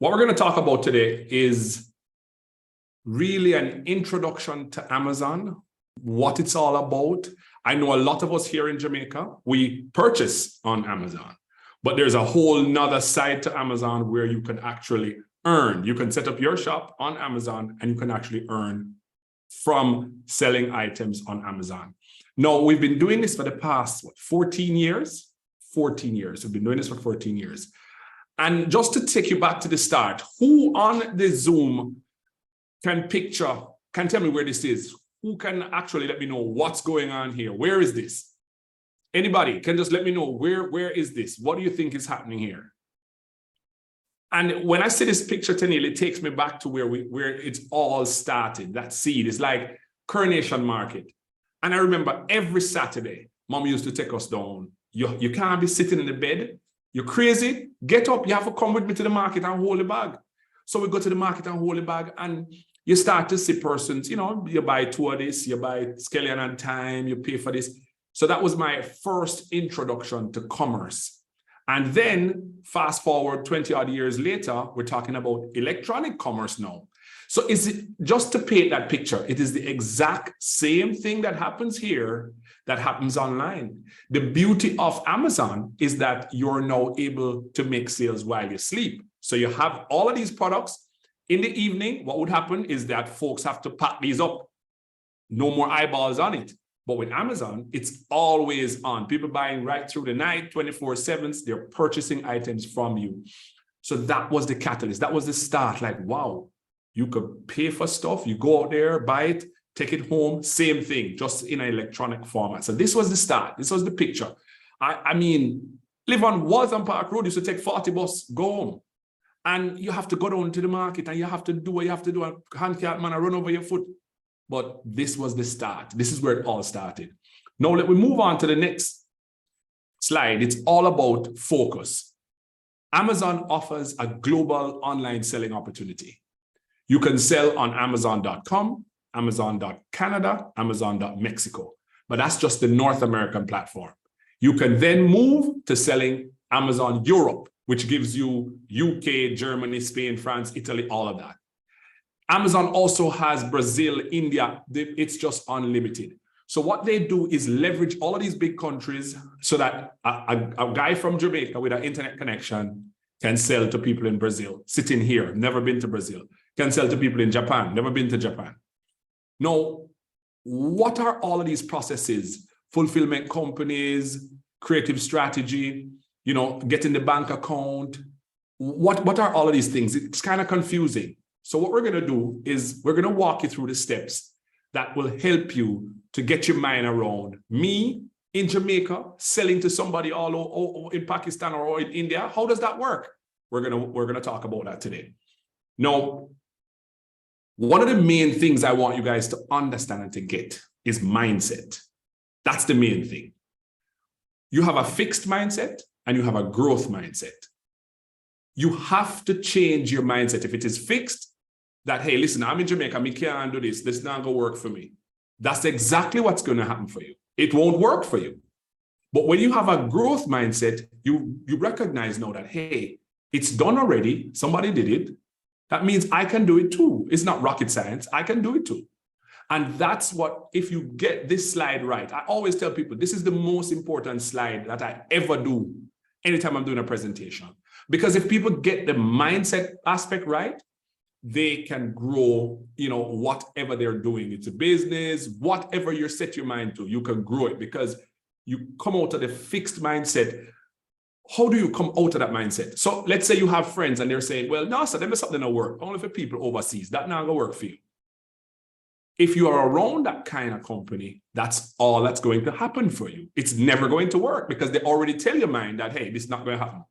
What we're going to talk about today is really an introduction to Amazon, what it's all about. I know a lot of us here in Jamaica, we purchase on Amazon, but there's a whole nother side to Amazon where you can actually earn. You can set up your shop on Amazon and you can actually earn from selling items on Amazon. Now, we've been doing this for the past, 14 years? 14 years. We've been doing this for 14 years. And just to take you back to the start, who on the Zoom can tell me where this is? Who can actually let me know what's going on here? Where is this? Anybody can just let me know where is this? What do you think is happening here? And when I see this picture, Tenille, it takes me back to where it's all started. That seed is like Coronation Market. And I remember every Saturday, Mom used to take us down. You can't be sitting in the bed. You're crazy. Get up. You have to come with me to the market and hold the bag. So we go to the market and hold the bag, and you start to see persons, you buy two of this, you buy Scallion and Time, you pay for this. So that was my first introduction to commerce. And then fast forward 20 odd years later, we're talking about electronic commerce now. So is it just to paint that picture? It is the exact same thing that happens here that happens online. The beauty of Amazon is that you're now able to make sales while you sleep. So you have all of these products. In the evening, what would happen is that folks have to pack these up. No more eyeballs on it. But with Amazon, it's always on. People buying right through the night, 24/7, they're purchasing items from you. So that was the catalyst. That was the start. Like, wow, you could pay for stuff. You go out there, buy it, take it home, same thing, just in an electronic format. So this was the start. This was the picture. I mean, live on Waltham Park Road, used to take 40 bus, go home. And you have to go down to the market and you have to do what you have to do. And handicap man, I run over your foot. But this was the start. This is where it all started. Now let me move on to the next slide. It's all about focus. Amazon offers a global online selling opportunity. You can sell on Amazon.com, Amazon.Canada, Amazon.Mexico. But that's just the North American platform. You can then move to selling Amazon Europe, which gives you UK, Germany, Spain, France, Italy, all of that. Amazon also has Brazil, India. It's just unlimited. So what they do is leverage all of these big countries so that a guy from Jamaica with an internet connection can sell to people in Brazil, sitting here, never been to Brazil, can sell to people in Japan, never been to Japan. Now, what are all of these processes? Fulfillment companies, creative strategy, getting the bank account. What are all of these things? It's kind of confusing. So what we're going to do is we're going to walk you through the steps that will help you to get your mind around me in Jamaica selling to somebody all over in Pakistan or in India. How does that work? We're going to talk about that today. Now, one of the main things I want you guys to understand and to get is mindset. That's the main thing. You have a fixed mindset and you have a growth mindset. You have to change your mindset. If it is fixed, that, hey, listen, I'm in Jamaica, me can't do this. This is not going to work for me. That's exactly what's going to happen for you. It won't work for you. But when you have a growth mindset, you recognize now that, hey, it's done already. Somebody did it. That means I can do it too. It's not rocket science. I can do it too. And that's what, if you get this slide right, I always tell people, this is the most important slide that I ever do anytime I'm doing a presentation. Because if people get the mindset aspect right, they can grow, whatever they're doing. It's a business, whatever you set your mind to, you can grow it because you come out of the fixed mindset. How do you come out of that mindset? So let's say you have friends and they're saying, well, no, so there's something that work only for people overseas. That's not gonna work for you. If you are around that kind of company, that's all that's going to happen for you. It's never going to work because they already tell your mind that, hey, this is not going to happen.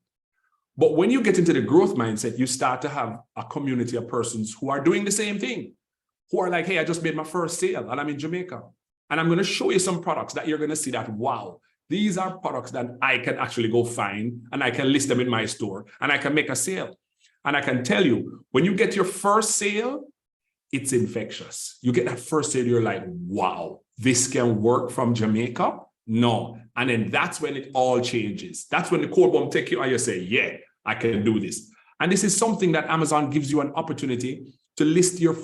But when you get into the growth mindset, you start to have a community of persons who are doing the same thing, who are like, hey, I just made my first sale and I'm in Jamaica. And I'm going to show you some products that you're going to see that, wow, these are products that I can actually go find and I can list them in my store and I can make a sale. And I can tell you, when you get your first sale, it's infectious. You get that first sale, you're like, wow, this can work from Jamaica. No. And then that's when it all changes. That's when the core bomb take you and you say, yeah, I can do this. And this is something that Amazon gives you an opportunity to list your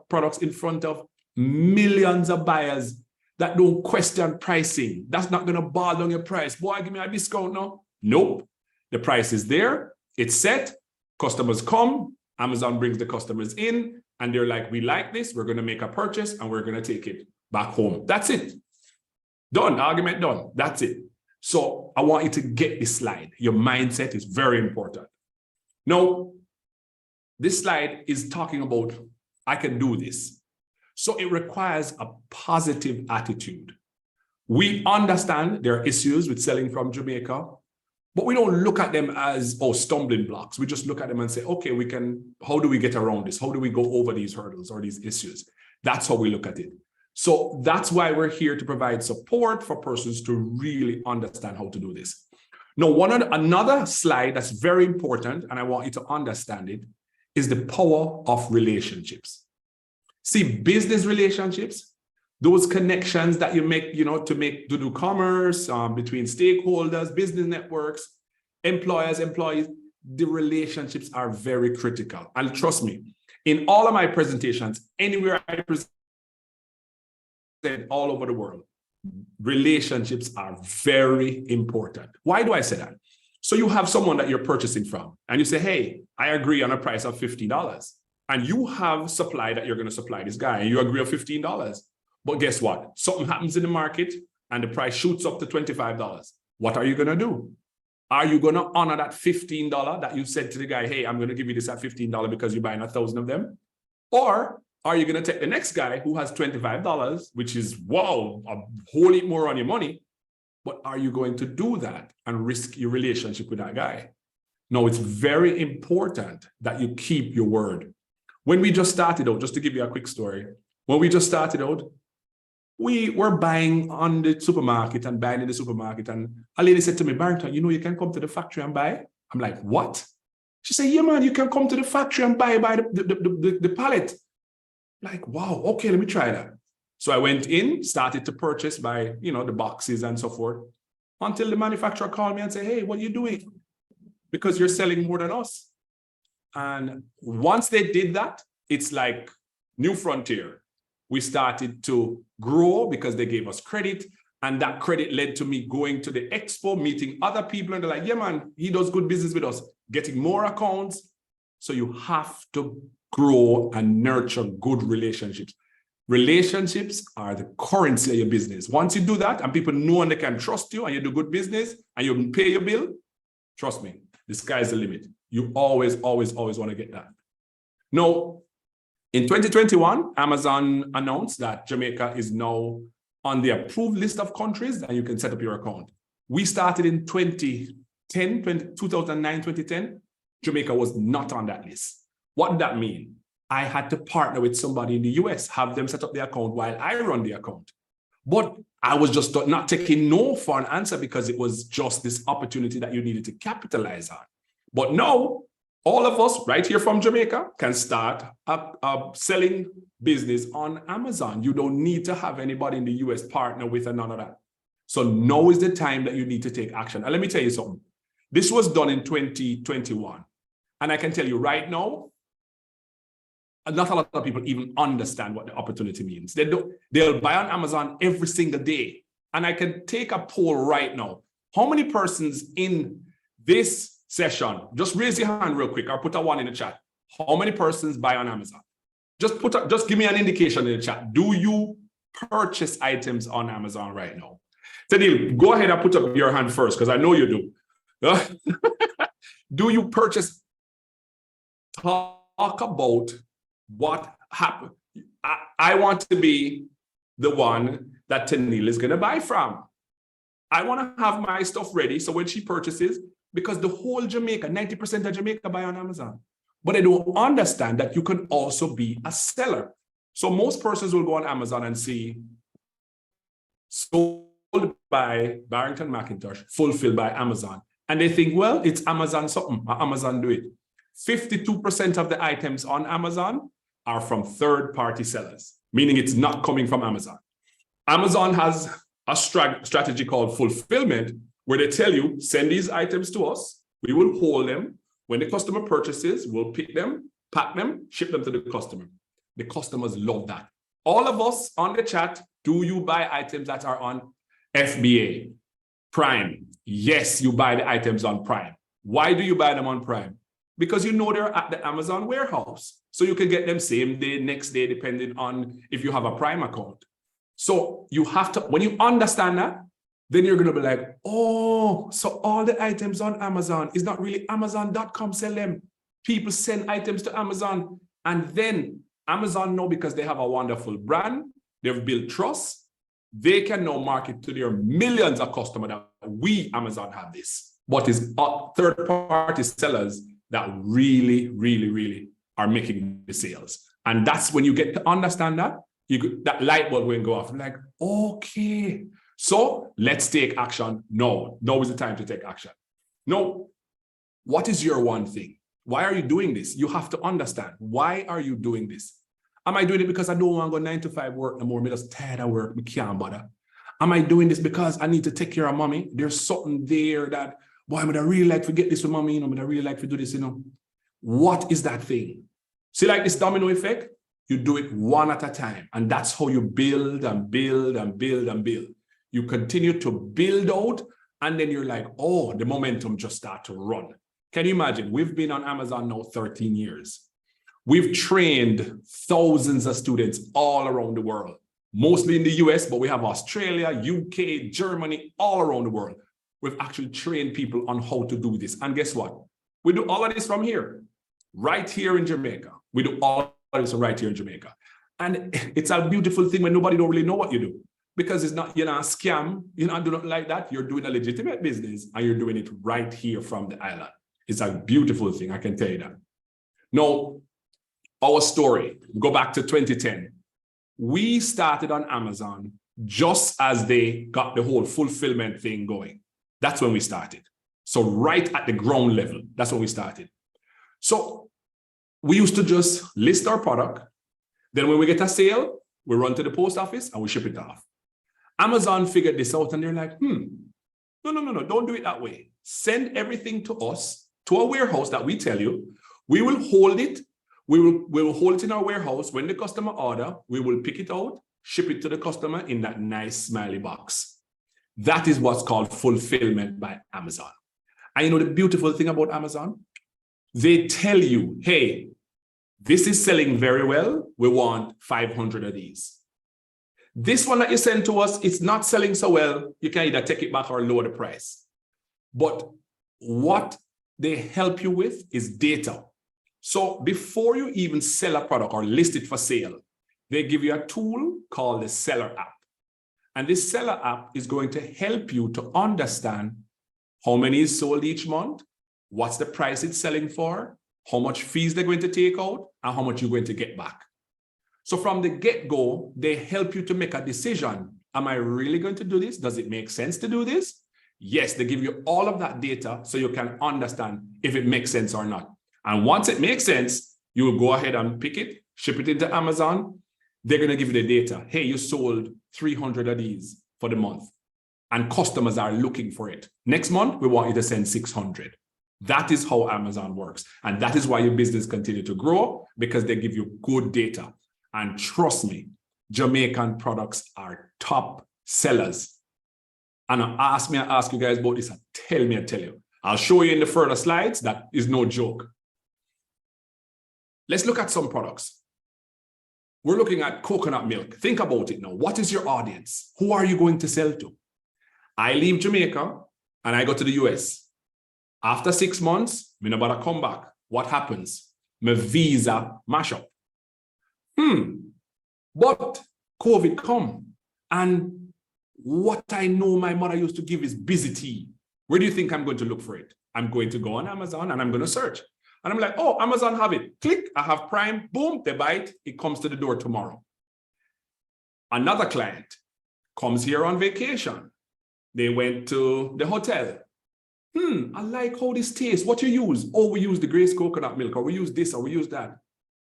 products in front of millions of buyers that don't question pricing. That's not going to bar down your price. Boy, give me a discount now. Nope. The price is there. It's set. Customers come. Amazon brings the customers in and they're like, we like this. We're going to make a purchase and we're going to take it back home. That's it. Done. Argument done. That's it. So I want you to get this slide. Your mindset is very important. Now, this slide is talking about, I can do this. So it requires a positive attitude. We understand there are issues with selling from Jamaica, but we don't look at them as, oh, stumbling blocks. We just look at them and say, okay, how do we get around this? How do we go over these hurdles or these issues? That's how we look at it. So that's why we're here to provide support for persons to really understand how to do this. Now, another slide that's very important, and I want you to understand it, is the power of relationships. See, business relationships, those connections that you make, to do commerce between stakeholders, business networks, employers, employees, the relationships are very critical. And trust me, in all of my presentations, anywhere I present all over the world, relationships are very important. Why do I say that? So you have someone that you're purchasing from and you say, hey, I agree on a price of $50. And you have supply that you're going to supply this guy and you agree on $15. But guess what? Something happens in the market and the price shoots up to $25. What are you going to do? Are you going to honor that $15 that you said to the guy, hey, I'm going to give you this at $15 because you're buying 1,000 of them? Or are you going to take the next guy who has $25, which is, wow, a whole heap more on your money? But are you going to do that and risk your relationship with that guy? No, it's very important that you keep your word. When we just started out, just to give you a quick story, when we just started out, we were buying on the supermarket and buying in the supermarket. And a lady said to me, Barrington, you can come to the factory and buy? I'm like, what? She said, yeah, man, you can come to the factory and buy the pallet. Like, wow, okay, let me try that. So I went in, started to purchase by, the boxes and so forth, until the manufacturer called me and said, hey, what are you doing? Because you're selling more than us. And once they did that, it's like new frontier. We started to grow because they gave us credit. And that credit led to me going to the expo, meeting other people. And they're like, yeah, man, he does good business with us, getting more accounts. So you have to grow and nurture good relationships. Relationships are the currency of your business. Once you do that and people know and they can trust you and you do good business and you pay your bill, trust me, the sky's the limit. You always, always, always want to get that. Now, in 2021, Amazon announced that Jamaica is now on the approved list of countries and you can set up your account. We started in 2009, 2010. Jamaica was not on that list. What did that mean? I had to partner with somebody in the US, have them set up the account while I run the account. But I was just not taking no for an answer because it was just this opportunity that you needed to capitalize on. But now, all of us right here from Jamaica can start a selling business on Amazon. You don't need to have anybody in the US partner with none of that. So now is the time that you need to take action. And let me tell you something. This was done in 2021. And I can tell you right now, not a lot of people even understand what the opportunity means. They'll buy on Amazon every single day. And I can take a poll right now. How many persons in this session, just raise your hand real quick or put a 1 in the chat. How many persons buy on Amazon? Just give me an indication in the chat. Do you purchase items on Amazon right now? Tadil, go ahead and put up your hand first because I know you do. Do you purchase? Talk about what happened. I want to be the one that Tanil is going to buy from. I want to have my stuff ready so when she purchases, because the whole Jamaica, 90% of Jamaica buy on Amazon. But I don't understand that you can also be a seller. So most persons will go on Amazon and see sold by Barrington McIntosh, fulfilled by Amazon. And they think, well, it's Amazon something, Amazon do it. 52% of the items on Amazon are from third-party sellers, meaning it's not coming from Amazon. Amazon has a strategy called fulfillment, where they tell you, send these items to us, we will hold them, When the customer purchases, we'll pick them, pack them, ship them to the customer. The customers love that. All of us on the chat, do you buy items that are on FBA, Prime? Yes, you buy the items on Prime. Why do you buy them on Prime? Because you know they're at the Amazon warehouse. So you can get them same day, next day, depending on if you have a Prime account. So you have to, when you understand that, then you're going to be like, oh, so all the items on Amazon is not really Amazon.com sell them. People send items to Amazon. And then Amazon know, because they have a wonderful brand, they've built trust, they can now market to their millions of customers that we, Amazon, have this. But it's third-party sellers that really, really, really are making the sales. And that's when you get to understand that, that light bulb will go off. I'm like, okay, so let's take action. No, now is the time to take action. No, what is your one thing? Why are you doing this? You have to understand, why are you doing this? Am I doing it because I don't want to go 9 to 5 work no more? I'm just tired of work, I can't bother. Am I doing this because I need to take care of mommy? There's something there that, boy, I really like to get this with mommy, you know, I really like to do this, you know. What is that thing? See, like this domino effect, you do it one at a time. And that's how you build and build and build and build. You continue to build out, and then you're like, oh, the momentum just start to run. Can you imagine? We've been on Amazon now 13 years. We've trained thousands of students all around the world, mostly in the US, but we have Australia, UK, Germany, all around the world. We've actually trained people on how to do this. And guess what? We do all of this from here, right here in Jamaica. We do all of this right here in Jamaica. And it's a beautiful thing when nobody don't really know what you do. Because it's not, you're not a scam, you're not doing like that. You're doing a legitimate business and you're doing it right here from the island. It's a beautiful thing, I can tell you that. Now, our story, go back to 2010. We started on Amazon just as they got the whole fulfillment thing going. That's when we started. So right at the ground level, that's when we started. So we used to just list our product. Then when we get a sale, we run to the post office and we ship it off. Amazon figured this out and they're like, no, don't do it that way. Send everything to us, to a warehouse that we tell you. We will hold it. We will hold it in our warehouse. When the customer order, we will pick it out, ship it to the customer in that nice smiley box. That is what's called fulfillment by Amazon. And you know the beautiful thing about Amazon? They tell you, hey, this is selling very well. We want 500 of these. This one that you send to us, it's not selling so well. You can either take it back or lower the price. But what they help you with is data. So before you even sell a product or list it for sale, they give you a tool called the Seller app. And this Seller app is going to help you to understand how many is sold each month, what's the price it's selling for, how much fees they're going to take out, and how much you're going to get back. So from the get-go, they help you to make a decision. Am I really going to do this? Does it make sense to do this? Yes, they give you all of that data so you can understand if it makes sense or not. And once it makes sense, you will go ahead and pick it, ship it into Amazon. They're going to give you the data. Hey, you sold 300 of these for the month. And customers are looking for it. Next month, we want you to send 600. That is how Amazon works. And that is why your business continues to grow, because they give you good data. And trust me, Jamaican products are top sellers. And ask you guys about this, and tell you. I'll show you in the further slides. That is no joke. Let's look at some products. We're looking at coconut milk. Think about it now. What is your audience? Who are you going to sell to? I leave Jamaica and I go to the US. After 6 months, I'm about to come back. What happens? My visa mash up. But COVID come, and what I know my mother used to give is busy tea. Where do you think I'm going to look for it? I'm going to go on Amazon and I'm going to search. And I'm like, oh, Amazon have it. Click, I have Prime, boom, they buy it. It comes to the door tomorrow. Another client comes here on vacation. They went to the hotel. I like how this tastes. What you use? Oh, we use the Grace coconut milk, or we use this, or we use that.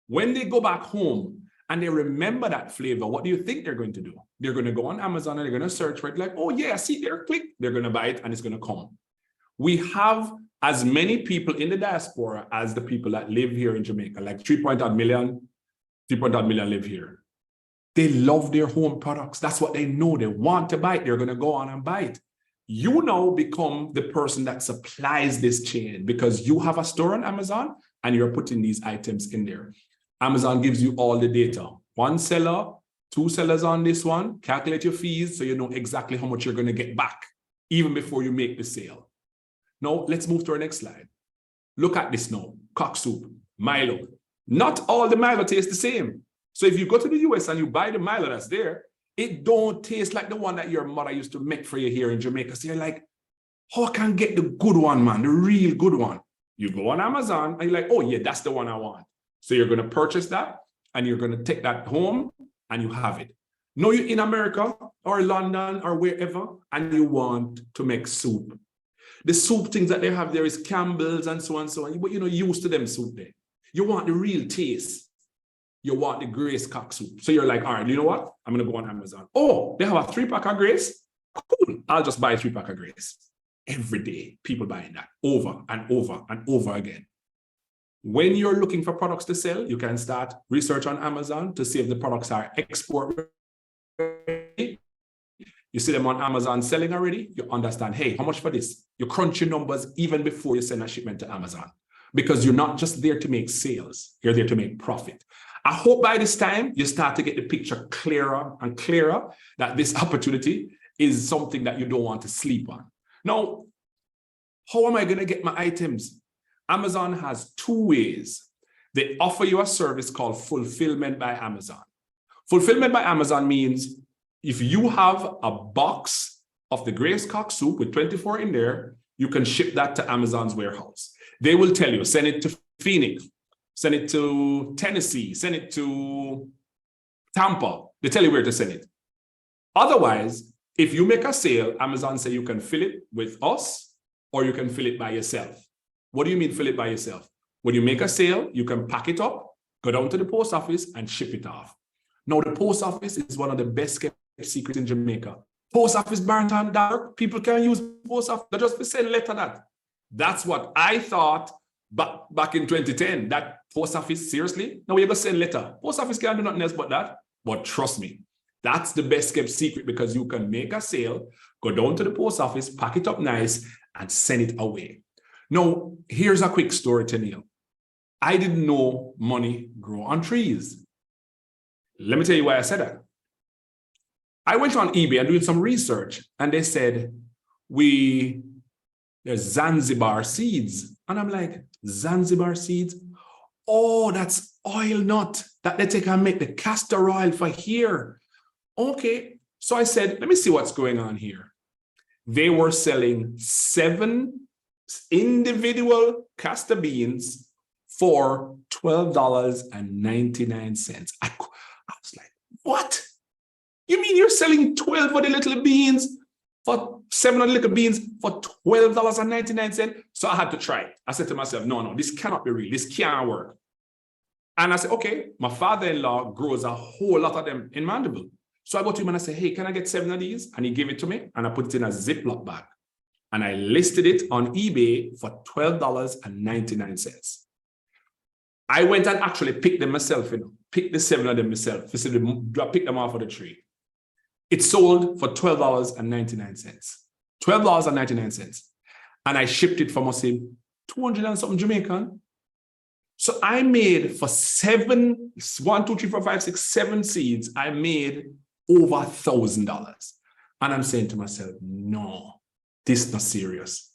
When they go back home and they remember that flavor, what do you think they're going to do? They're going to go on Amazon and they're going to search for it. Like, oh yeah, I see there, click. They're going to buy it and it's going to come. We have as many people in the diaspora as the people that live here in Jamaica, like 3.8 million live here. They love their home products. That's what they know. They want to buy it. They're going to go on and buy it. You now become the person that supplies this chain because you have a store on Amazon and you're putting these items in there. Amazon gives you all the data. One seller, two sellers on this one, calculate your fees so you know exactly how much you're going to get back even before you make the sale. Now, let's move to our next slide. Look at this now. Cock soup, Milo. Not all the Milo tastes the same. So if you go to the US and you buy the Milo that's there, it don't taste like the one that your mother used to make for you here in Jamaica. So you're like, how can I get the good one, man? The real good one. You go on Amazon and you're like, oh yeah, that's the one I want. So you're going to purchase that and you're going to take that home and you have it. No, you're in America or London or wherever and you want to make soup. The soup things that they have there is Campbell's and so on and so on. But you're not used to them soup there. You want the real taste. You want the Grace cock soup. So you're like, all right, you know what? I'm going to go on Amazon. Oh, they have a 3-pack of Grace? Cool. I'll just buy a 3-pack of Grace. Every day, people buying that over and over and over again. When you're looking for products to sell, you can start research on Amazon to see if the products are export ready. You see them on Amazon selling already. You understand, hey, how much for this? You crunch your numbers even before you send a shipment to Amazon because you're not just there to make sales. You're there to make profit. I hope by this time you start to get the picture clearer and clearer that this opportunity is something that you don't want to sleep on. Now, how am I going to get my items? Amazon has 2 ways. They offer you a service called Fulfillment by Amazon. Fulfillment by Amazon means if you have a box of the Grace cock soup with 24 in there, you can ship that to Amazon's warehouse. They will tell you, send it to Phoenix, send it to Tennessee, send it to Tampa. They tell you where to send it. Otherwise, if you make a sale, Amazon say you can fill it with us or you can fill it by yourself. What do you mean fill it by yourself? When you make a sale, you can pack it up, go down to the post office and ship it off. Now, the post office is one of the best kept secrets in Jamaica. Post office burnt on dark. People can use post office. They just send letter that. That's what I thought back in 2010. That post office, seriously? Now you're going to send letter. Post office can't do nothing else but that. But trust me, that's the best kept secret because you can make a sale, go down to the post office, pack it up nice, and send it away. Now, here's a quick story to Neil. I didn't know money grow on trees. Let me tell you why I said that. I went on eBay and doing some research, and they said, there's Zanzibar seeds. And I'm like, Zanzibar seeds? Oh, that's oil nut that they take and make the castor oil for here. Okay. So I said, let me see what's going on here. They were selling 7 individual castor beans for $12.99. I was like, what? You mean you're selling 12 of the little beans for 7 of the little beans for $12.99? So I had to try it. I said to myself, no, this cannot be real. This can't work. And I said, okay, my father-in-law grows a whole lot of them in Mandeville. So I go to him and I say, hey, can I get 7 of these? And he gave it to me and I put it in a Ziploc bag. And I listed it on eBay for $12.99. I went and actually picked them myself, picked the 7 of them myself. Pick them off of the tree. It sold for $12.99. $12.99. And I shipped it for, must say, 200 and something Jamaican. So I made for 7 seeds, I made over $1,000. And I'm saying to myself, no, this is not serious.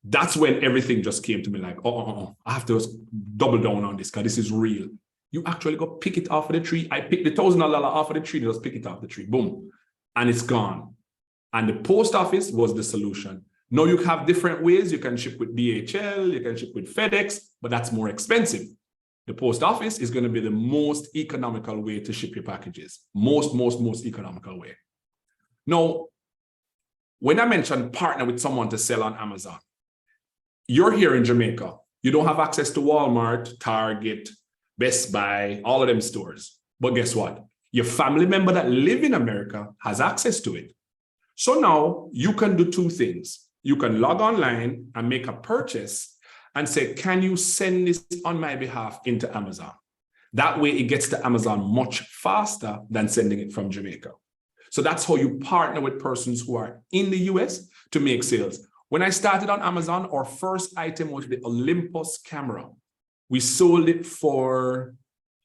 That's when everything just came to me like, I have to double down on this because this is real. You actually go pick it off of the tree. I picked the $1,000 off of the tree, just pick it off the tree, boom, and it's gone. And the post office was the solution. Now you have different ways. You can ship with DHL, you can ship with FedEx, but that's more expensive. The post office is going to be the most economical way to ship your packages. Most economical way. Now, when I mentioned partner with someone to sell on Amazon, you're here in Jamaica. You don't have access to Walmart, Target, Best Buy, all of them stores. But guess what? Your family member that live in America has access to it. So now you can do 2 things. you can log online and make a purchase and say, can you send this on my behalf into Amazon? That way it gets to Amazon much faster than sending it from Jamaica. So that's how you partner with persons who are in the US to make sales. When I started on Amazon, our first item was the Olympus camera. We sold it for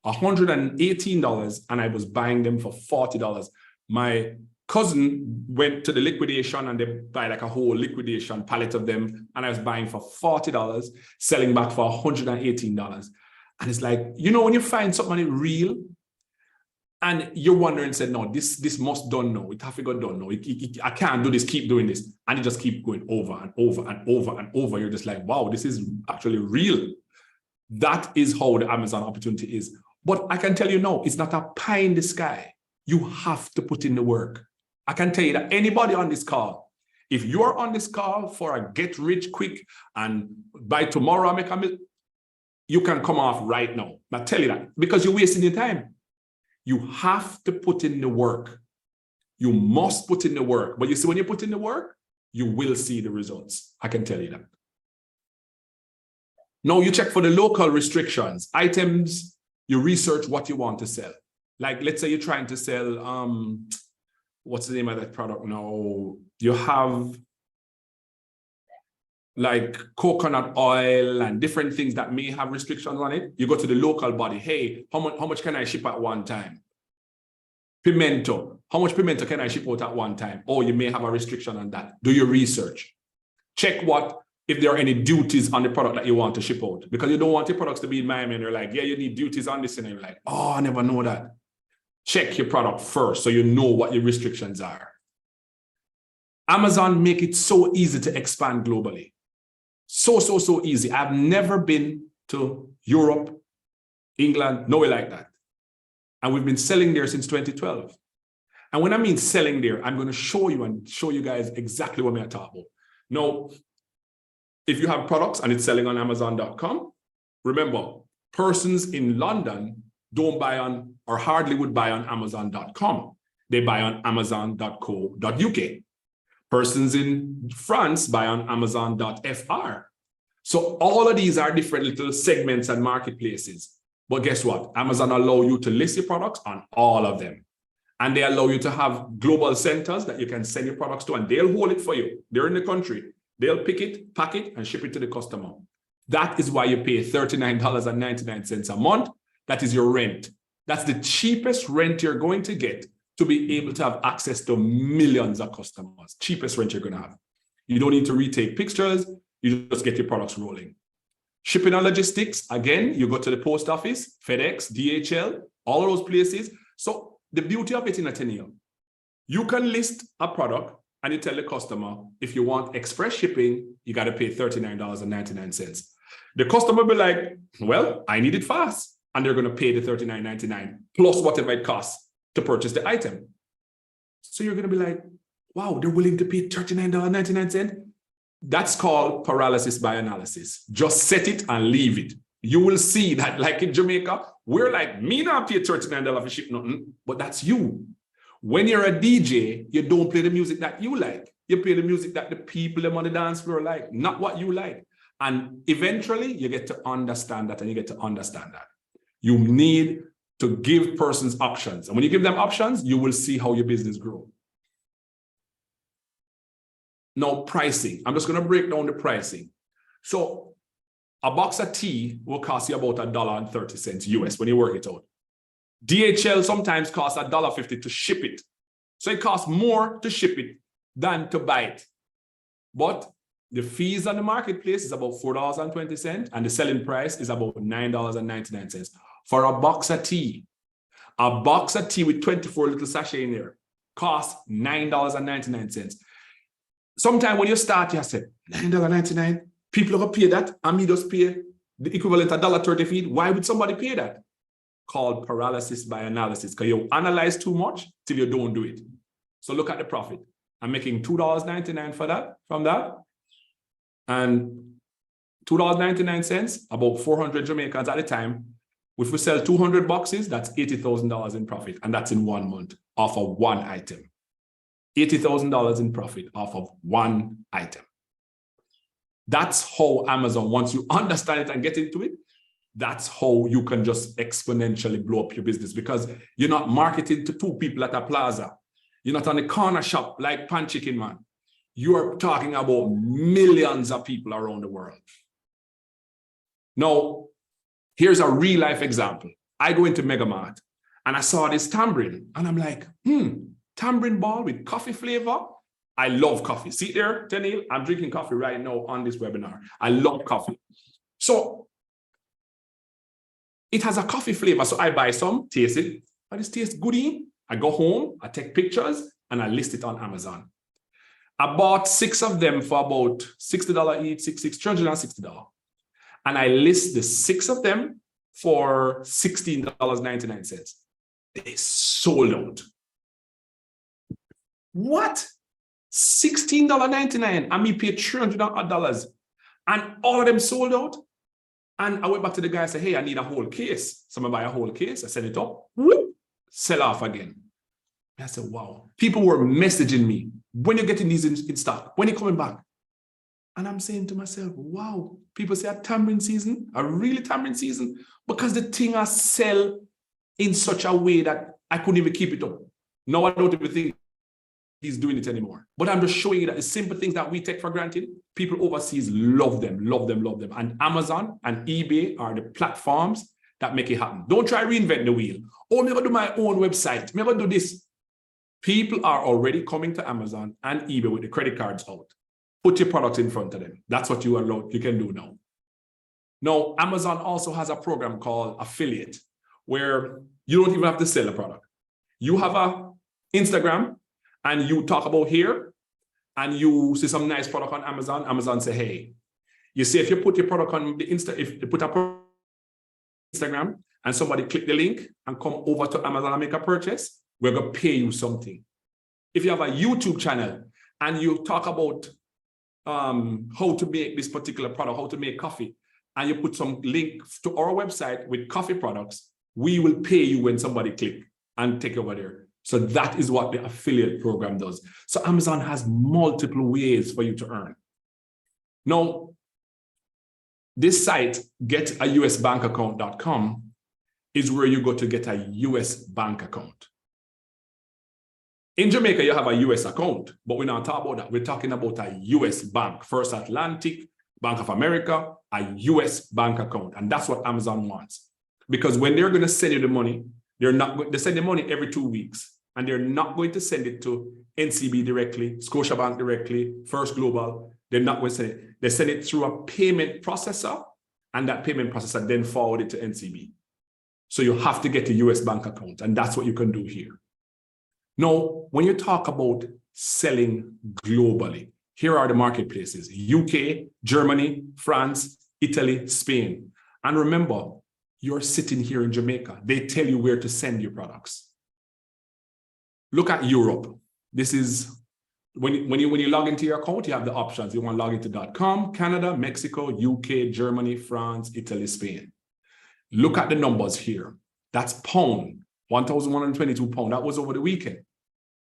$118 and I was buying them for $40. My cousin went to the liquidation and they buy like a whole liquidation pallet of them. And I was buying for $40, selling back for $118. And it's like, you know, when you find something real and you're wondering, said, no, this must done now. It have to go done now. I can't do this, keep doing this. And it just keep going over and over and over and over. You're just like, wow, this is actually real. That is how the Amazon opportunity is. But I can tell you no, it's not a pie in the sky. You have to put in the work. I can tell you that anybody on this call, if you're on this call for a get rich quick and by tomorrow I make a million, you can come off right now. I tell you that because you're wasting your time. You have to put in the work. You must put in the work. But you see, when you put in the work, you will see the results. I can tell you that. Now you check for the local restrictions, items, you research what you want to sell. Like, let's say you're trying to sell, what's the name of that product now? You have like coconut oil and different things that may have restrictions on it. You go to the local body. Hey, how much can I ship at one time? Pimento. How much pimento can I ship out at one time? Oh, you may have a restriction on that. Do your research. Check if there are any duties on the product that you want to ship out. Because you don't want your products to be in Miami and you're like, yeah, you need duties on this. And you're like, oh, I never know that. Check your product first so you know what your restrictions are. Amazon make it so easy to expand globally. So easy. I've never been to Europe, England, nowhere like that. And we've been selling there since 2012. And when I mean selling there, I'm going to show you guys exactly what I'm talking about. Now, if you have products and it's selling on Amazon.com, remember, persons in London don't buy on or hardly would buy on Amazon.com. They buy on Amazon.co.uk. Persons in France buy on Amazon.fr. So all of these are different little segments and marketplaces. But guess what? Amazon allow you to list your products on all of them. And they allow you to have global centers that you can send your products to, and they'll hold it for you. They're in the country. They'll pick it, pack it, and ship it to the customer. That is why you pay $39.99 a month. That is your rent. That's the cheapest rent you're going to get to be able to have access to millions of customers. Cheapest rent you're going to have. You don't need to retake pictures. You just get your products rolling. Shipping and logistics, again, you go to the post office, FedEx, DHL, all those places. So the beauty of it in Ateneo, you can list a product and you tell the customer, if you want express shipping, you got to pay $39.99. The customer will be like, well, I need it fast. And they're going to pay the $39.99 plus whatever it costs to purchase the item. So you're going to be like, wow, they're willing to pay $39.99. That's called paralysis by analysis. Just set it and leave it. You will see that, like in Jamaica, we're like, me not pay $39 for ship nothing, but that's you. When you're a DJ, you don't play the music that you like. You play the music that the people on the dance floor like, not what you like. And eventually you get to understand that, and you get to understand that. You need to give persons options. And when you give them options, you will see how your business grows. Now, pricing. I'm just going to break down the pricing. So a box of tea will cost you about $1.30 US when you work it out. DHL sometimes costs $1.50 to ship it. So it costs more to ship it than to buy it. But the fees on the marketplace is about $4.20 and the selling price is about $9.99 for a box of tea. A box of tea with 24 little sachets in there costs $9.99. Sometimes when you start, you say, $9.99, people are going to pay that, and me just pay the equivalent of $1.30 fee. Why would somebody pay that? Called paralysis by analysis, because you analyze too much till you don't do it. So look at the profit. I'm making $2.99 for that, from that. And $2.99, about 400 Jamaicans at a time. If we sell 200 boxes, that's $80,000 in profit. And that's in 1 month off of one item. $80,000 in profit off of one item. That's how Amazon, once you understand it and get into it, that's how you can just exponentially blow up your business, because you're not marketing to 2 people at a plaza. You're not on a corner shop like Pan Chicken Man. You're talking about millions of people around the world. Now, here's a real life example. I go into Megamart and I saw this tambourine and I'm like, tambourine ball with coffee flavor. I love coffee. See there, Tenil, I'm drinking coffee right now on this webinar. I love coffee. So it has a coffee flavor. So I buy some, taste it, and it tastes goody. I go home, I take pictures, and I list it on Amazon. I bought 6 of them for about $60 each, $360. And I list the 6 of them for $16.99. They sold out. What? $16.99, and me paid $300, and all of them sold out. And I went back to the guy and said, hey, I need a whole case. So I buy a whole case, I set it up, whoop, sell off again. And I said, wow. People were messaging me, when you're getting these in stock, when you're coming back. And I'm saying to myself, wow, people say a tamarind season, a really tamarind season, because the thing I sell in such a way that I couldn't even keep it up. Now I don't even think he's doing it anymore. But I'm just showing you that the simple things that we take for granted, people overseas love them, love them, love them. And Amazon and eBay are the platforms that make it happen. Don't try reinvent the wheel. Oh, I'm going to do my own website. I'm going to do this. People are already coming to Amazon and eBay with the credit cards out. Put your product in front of them. That's what you can do now. Now, Amazon also has a program called Affiliate, where you don't even have to sell a product. You have a Instagram, and you talk about here, and you see some nice product on Amazon. Amazon say, hey, you see, if you put your product on the if you put a Instagram and somebody click the link and come over to Amazon and make a purchase, we're going to pay you something. If you have a YouTube channel and you talk about how to make this particular product, how to make coffee, and you put some link to our website with coffee products, we will pay you when somebody click and take over there. So that is what the affiliate program does. So Amazon has multiple ways for you to earn. Now, this site, getausbankaccount.com, is where you go to get a US bank account. In Jamaica, you have a US account, but we're not talking about that. We're talking about a US bank, First Atlantic, Bank of America, a US bank account. And that's what Amazon wants. Because when they're going to send you the money, they send the money every 2 weeks. And they're not going to send it to NCB directly, Scotiabank directly, First Global. They're not going to send it. They send it through a payment processor, and that payment processor then forward it to NCB. So you have to get a US bank account, and that's what you can do here. Now, when you talk about selling globally, here are the marketplaces: UK, Germany, France, Italy, Spain. And remember, you're sitting here in Jamaica. They tell you where to send your products. Look at Europe. This is when you log into your account, you have the options. You want to log into .com, Canada, Mexico, UK, Germany, France, Italy, Spain. Look at the numbers here. That's pound, 1,122 pound. That was over the weekend.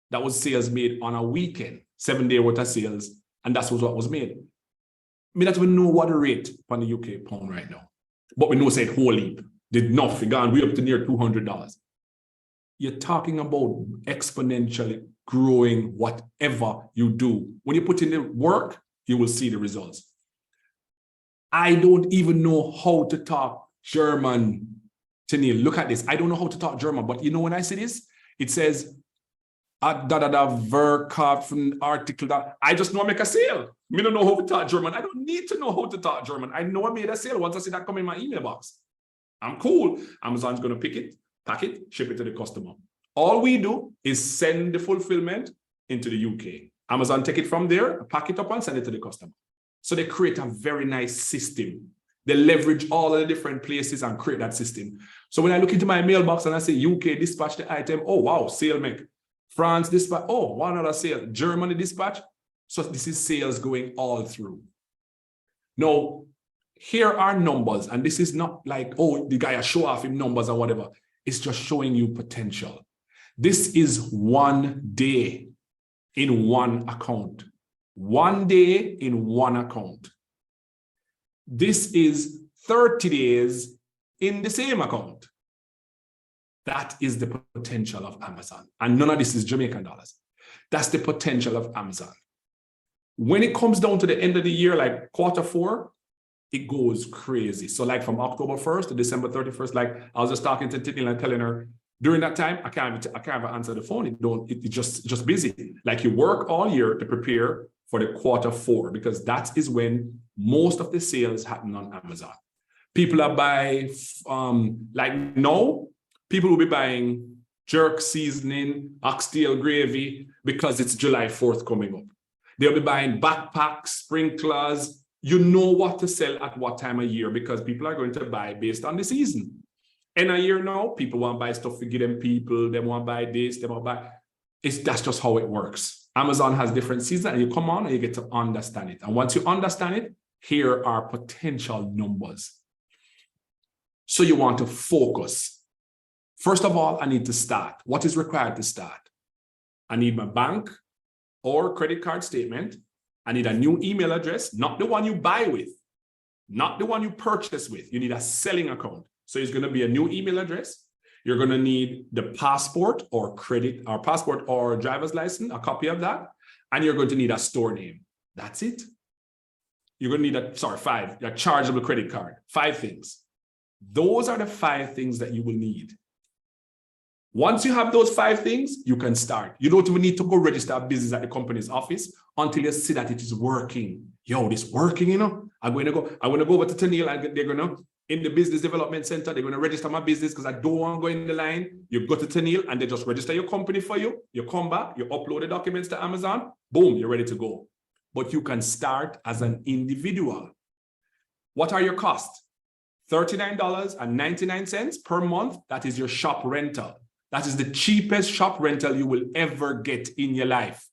That was sales made on a weekend, 7-day worth of sales, and that's what was made. I mean, that we know what the rate on the UK pound right now, but we know say it whole heap. Did nothing, gone way up to near $200. You're talking about exponentially growing whatever you do. When you put in the work, you will see the results. I don't even know how to talk German. Tenil, look at this. I don't know how to talk German, but you know when I see this, it says, Verkauf article. I just know I make a sale. I don't know how to talk German. I don't need to know how to talk German. I know I made a sale. Once I see that come in my email box, I'm cool. Amazon's going to pick it, pack it, ship it to the customer. All we do is send the fulfillment into the UK. Amazon take it from there, pack it up and send it to the customer. So they create a very nice system. They leverage all of the different places and create that system. So when I look into my mailbox and I say UK dispatch the item, oh wow, sale make. France dispatch, oh, one other sale. Germany dispatch. So this is sales going all through. Now, here are numbers, and this is not like, oh, the guy show off him numbers or whatever. It's just showing you potential. This is 1 day in one account. 1 day in one account. This is 30 days in the same account. That is the potential of Amazon. And none of this is Jamaican dollars. That's the potential of Amazon. When it comes down to the end of the year, like quarter four, it goes crazy. So like from October 1st to December 31st, like I was just talking to Tiffany and telling her, during that time, I can't even answer the phone. It's just busy. Like you work all year to prepare for the quarter four, because that is when most of the sales happen on Amazon. People are buying, like now, people will be buying jerk seasoning, oxtail gravy, because it's July 4th coming up. They'll be buying backpacks, sprinklers. You know what to sell at what time of year, because people are going to buy based on the season. And a year now, people want to buy stuff to give them people. They want to buy this, they want to buy. That's just how it works. Amazon has different seasons, and you come on and you get to understand it. And once you understand it, here are potential numbers. So you want to focus. First of all, I need to start. What is required to start? I need my bank or credit card statement. I need a new email address, not the one you buy with, not the one you purchase with. You need a selling account. So it's going to be a new email address. You're going to need the passport or passport or driver's license, a copy of that. And you're going to need a store name. That's it. You're going to need a chargeable credit card. 5 things. Those are the 5 things that you will need. Once you have those 5 things, you can start. You don't even need to go register a business at the company's office until you see that it is working. Yo, this working, you know. I'm going to go over to Tennille, and they're going to, in the business development center, they're going to register my business because I don't want to go in the line. You go to Tennille and they just register your company for you. You come back, you upload the documents to Amazon, boom, you're ready to go. But you can start as an individual. What are your costs? $39.99 per month. That is your shop rental. That is the cheapest shop rental you will ever get in your life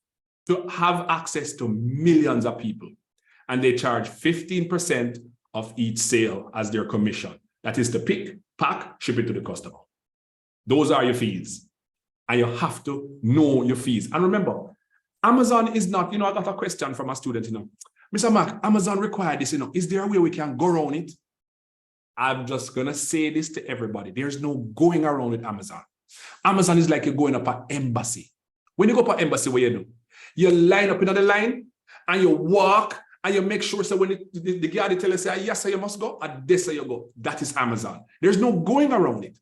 to have access to millions of people. And they charge 15% of each sale as their commission. That is to pick, pack, ship it to the customer. Those are your fees. And you have to know your fees. And remember, Amazon is not, I got a question from a student, Mr. Mark, Amazon required this, is there a way we can go around it? I'm just going to say this to everybody. There's no going around with Amazon. Amazon is like you're going up an embassy. When you go up an embassy, what you do? You line up in the line and you walk and you make sure, so when the guard tell you, say, yes, sir, you must go, and this, sir, you go. That is Amazon. There's no going around it.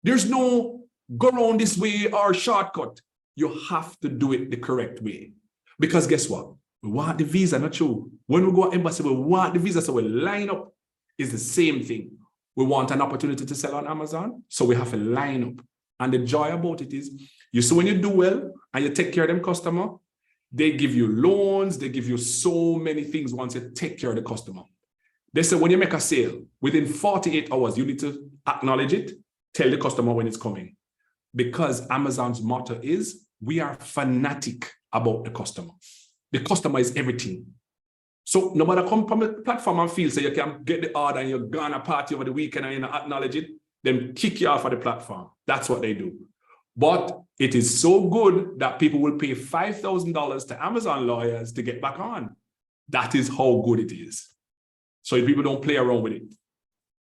There's no go around this way or shortcut. You have to do it the correct way. Because guess what? We want the visa, not true. When we go to embassy, we want the visa, so we line up. It's the same thing. We want an opportunity to sell on Amazon, so we have to line up. And the joy about it is, you see when you do well and you take care of them customer, they give you loans, they give you so many things once you take care of the customer. They say when you make a sale, within 48 hours, you need to acknowledge it, tell the customer when it's coming. Because Amazon's motto is, we are fanatic about the customer. The customer is everything. So no matter come from the platform and feel, so you can get the order and you're gonna party over the weekend and you don't acknowledge it, then kick you off of the platform. That's what they do. But it is so good that people will pay $5,000 to Amazon lawyers to get back on. That is how good it is. So people don't play around with it.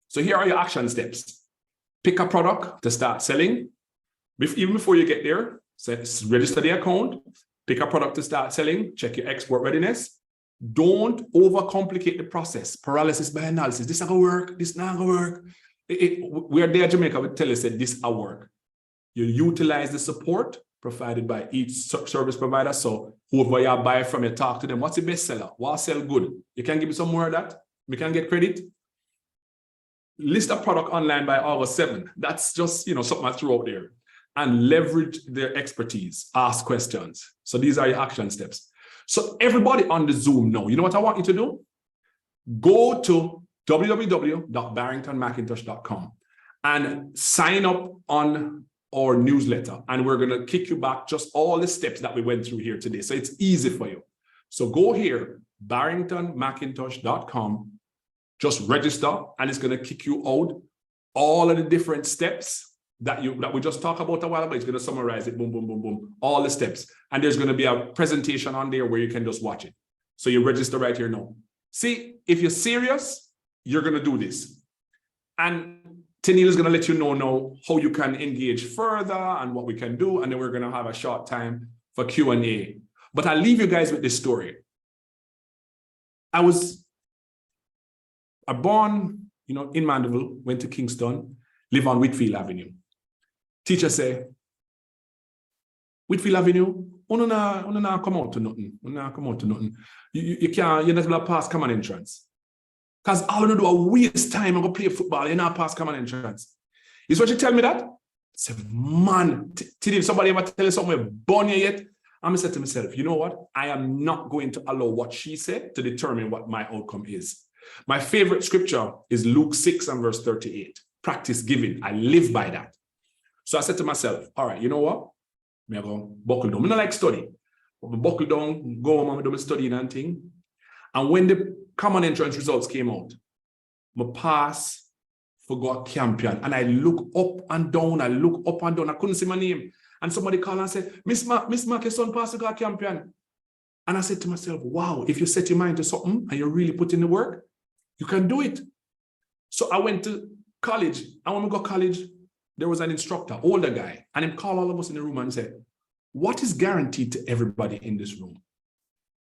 So here are your action steps. Pick a product to start selling. Even before you get there, register the account, pick a product to start selling, check your export readiness. Don't overcomplicate the process. Paralysis by analysis. This not gonna work, this not gonna work. We are there at Jamaica, we tell you that this will work. You utilize the support provided by each service provider. So whoever you buy from, you talk to them. What's the best seller? What sell good? You can give me some more of that? We can get credit. List a product online by August 7th. That's just, something I threw out there. And leverage their expertise. Ask questions. So these are your action steps. So everybody on the Zoom now, you know what I want you to do? Go to www.barringtonmacintosh.com and sign up on our newsletter. And we're going to kick you back just all the steps that we went through here today. So it's easy for you. So go here, barringtonmacintosh.com, just register, and it's going to kick you out all of the different steps that we just talked about a while ago. It's going to summarize it, boom, boom, boom, boom, all the steps. And there's going to be a presentation on there where you can just watch it. So you register right here now. See, if you're serious, you're going to do this. And Tennille is going to let you know now how you can engage further and what we can do. And then we're going to have a short time for Q&A. But I'll leave you guys with this story. I was born, in Mandeville, went to Kingston, live on Whitfield Avenue. Teacher say, Whitfield Avenue, you not come out to nothing. You can't, you're not going to pass common entrance. Because all you do a waste time and go play football, you're not pass common entrance. Is what you tell me that? I said, man, did somebody ever tell you something born yet? I'm said to myself, you know what? I am not going to allow what she said to determine what my outcome is. My favorite scripture is Luke 6 and verse 38. Practice giving. I live by that. So I said to myself, all right, you know what? I'm going to buckle down. I don't like study. But I buckle down, go home and do my studying and thing. And when the common entrance results came out, my pass forgot champion. And I look up and down. I couldn't see my name. And somebody called and said, Miss Mark, your son passed got champion. And I said to myself, wow, if you set your mind to something and you really put in the work, you can do it. So I went to college. And when we got college, there was an instructor, older guy, and he called all of us in the room and said, what is guaranteed to everybody in this room?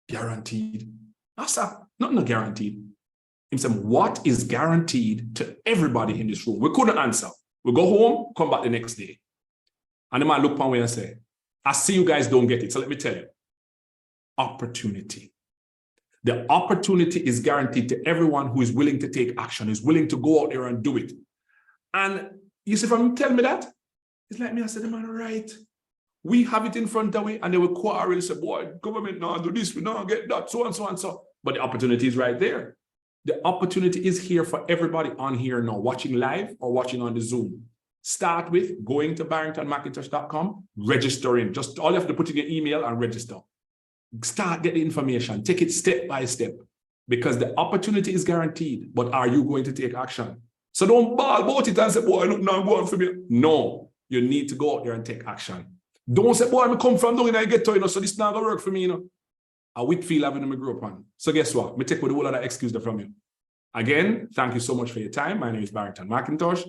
Guaranteed. I said, not guaranteed. He said, what is guaranteed to everybody in this room? We couldn't answer. We go home, come back the next day. And the man looked upon me and said, I see you guys don't get it. So let me tell you, opportunity. The opportunity is guaranteed to everyone who is willing to take action, is willing to go out there and do it. And you see, from tell me that, it's like me, I said, man, right. We have it in front of we, and they will quarrel and say, boy, government now do this, we now get that, so and so and so. But the opportunity is right there. The opportunity is here for everybody on here now, watching live or watching on the Zoom. Start with going to barringtonmacintosh.com, registering. Just all you have to put in your email and register. Start, get the information, take it step by step, because the opportunity is guaranteed, but are you going to take action? So don't bawl about it and say, boy, look, now I'm going for me. No, you need to go out there and take action. Don't say, boy, I come from down and I get to, so this not going to work for me, I Whitfield Avenue I grew up on. So guess what? Me take with the whole other excuse from you. Again, thank you so much for your time. My name is Barrington McIntosh,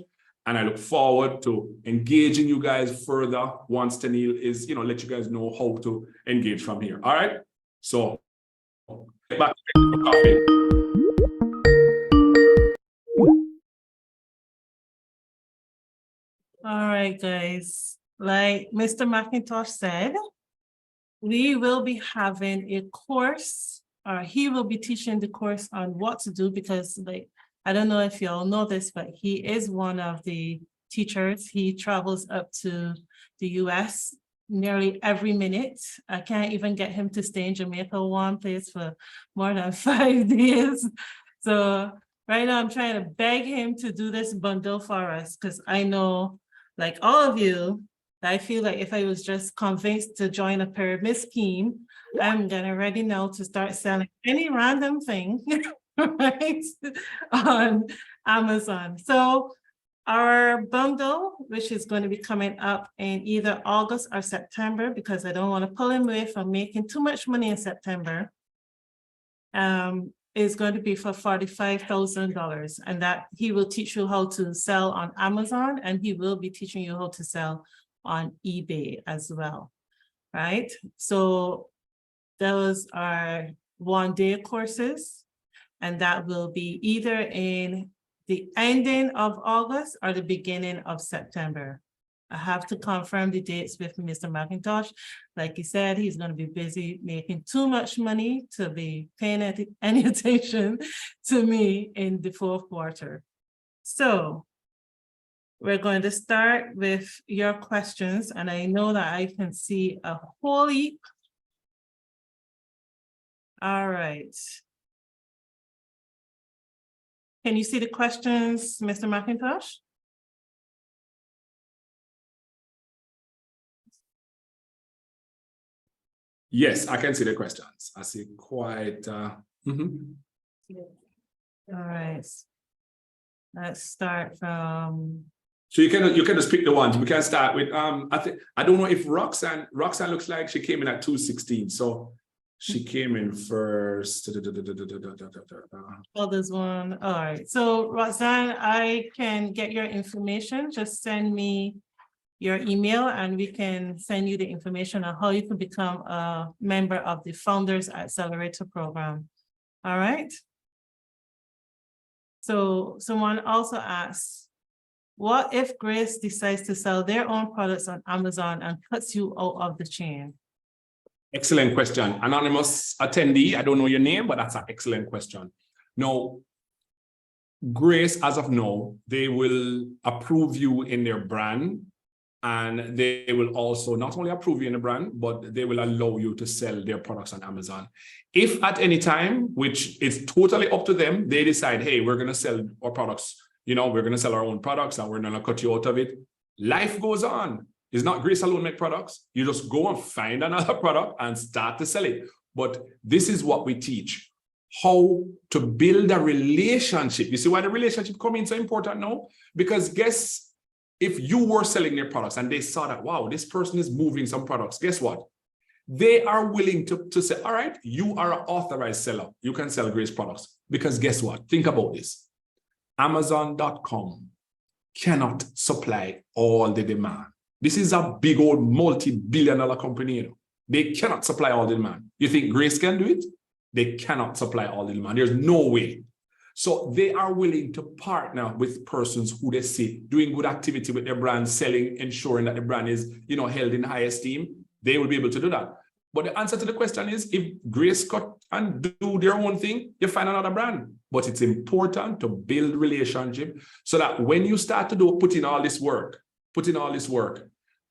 and I look forward to engaging you guys further once Tennille is, let you guys know how to engage from here. All right? So, back to coffee. All right, guys. Like Mr. McIntosh said, we will be having a course, or he will be teaching the course on what to do, because I don't know if you all know this, but he is one of the teachers. He travels up to the US nearly every minute. I can't even get him to stay in Jamaica one place for more than 5 days. So right now I'm trying to beg him to do this bundle for us, because I know, like all of you, I feel like if I was just convinced to join a pyramid scheme, I'm getting ready now to start selling any random thing right on Amazon. So our bundle, which is going to be coming up in either August or September, because I don't want to pull him away from making too much money in September, is going to be for $45,000, and that he will teach you how to sell on Amazon, and he will be teaching you how to sell on eBay as well, right? So those are one-day courses, and that will be either in the ending of August or the beginning of September. I have to confirm the dates with Mr. McIntosh. Like he said, he's going to be busy making too much money to be paying any attention to me in the fourth quarter. So we're going to start with your questions, and I know that I can see a whole heap. All right. Can you see the questions, Mr. McIntosh? Yes, I can see the questions. I see quite. All right. Let's start from. So you can just pick the ones. We can start with I don't know if Roxanne looks like she came in at 216. So She came in first. Oh, there's one. All right. So Roxanne, I can get your information. Just send me your email and we can send you the information on how you can become a member of the Founders Accelerator program. All right. So someone also asked, what if Grace decides to sell their own products on Amazon and cuts you out of the chain? Excellent question. Anonymous attendee, I don't know your name, but that's an excellent question. Now, Grace, as of now, they will approve you in their brand, and they will also not only approve you in the brand, but they will allow you to sell their products on Amazon. If at any time, which is totally up to them, they decide, hey, we're going to sell our products, we're going to sell our own products and we're going to cut you out of it, life goes on. It's not Grace alone make products. You just go and find another product and start to sell it. But this is what we teach, how to build a relationship. You see why the relationship coming so important now? Because guess, if you were selling their products and they saw that, wow, this person is moving some products, guess what? They are willing to say, all right, you are an authorized seller. You can sell Grace products. Because guess what? Think about this. Amazon.com cannot supply all the demand. This is a big old multi-billion-dollar company. They cannot supply all the demand. You think Grace can do it? They cannot supply all the demand. There's no way. So they are willing to partner with persons who they see doing good activity with their brand, selling, ensuring that the brand is, held in high esteem. They will be able to do that. But the answer to the question is, if Grace cut and do their own thing, you find another brand. But it's important to build relationship so that when you start to put in all this work,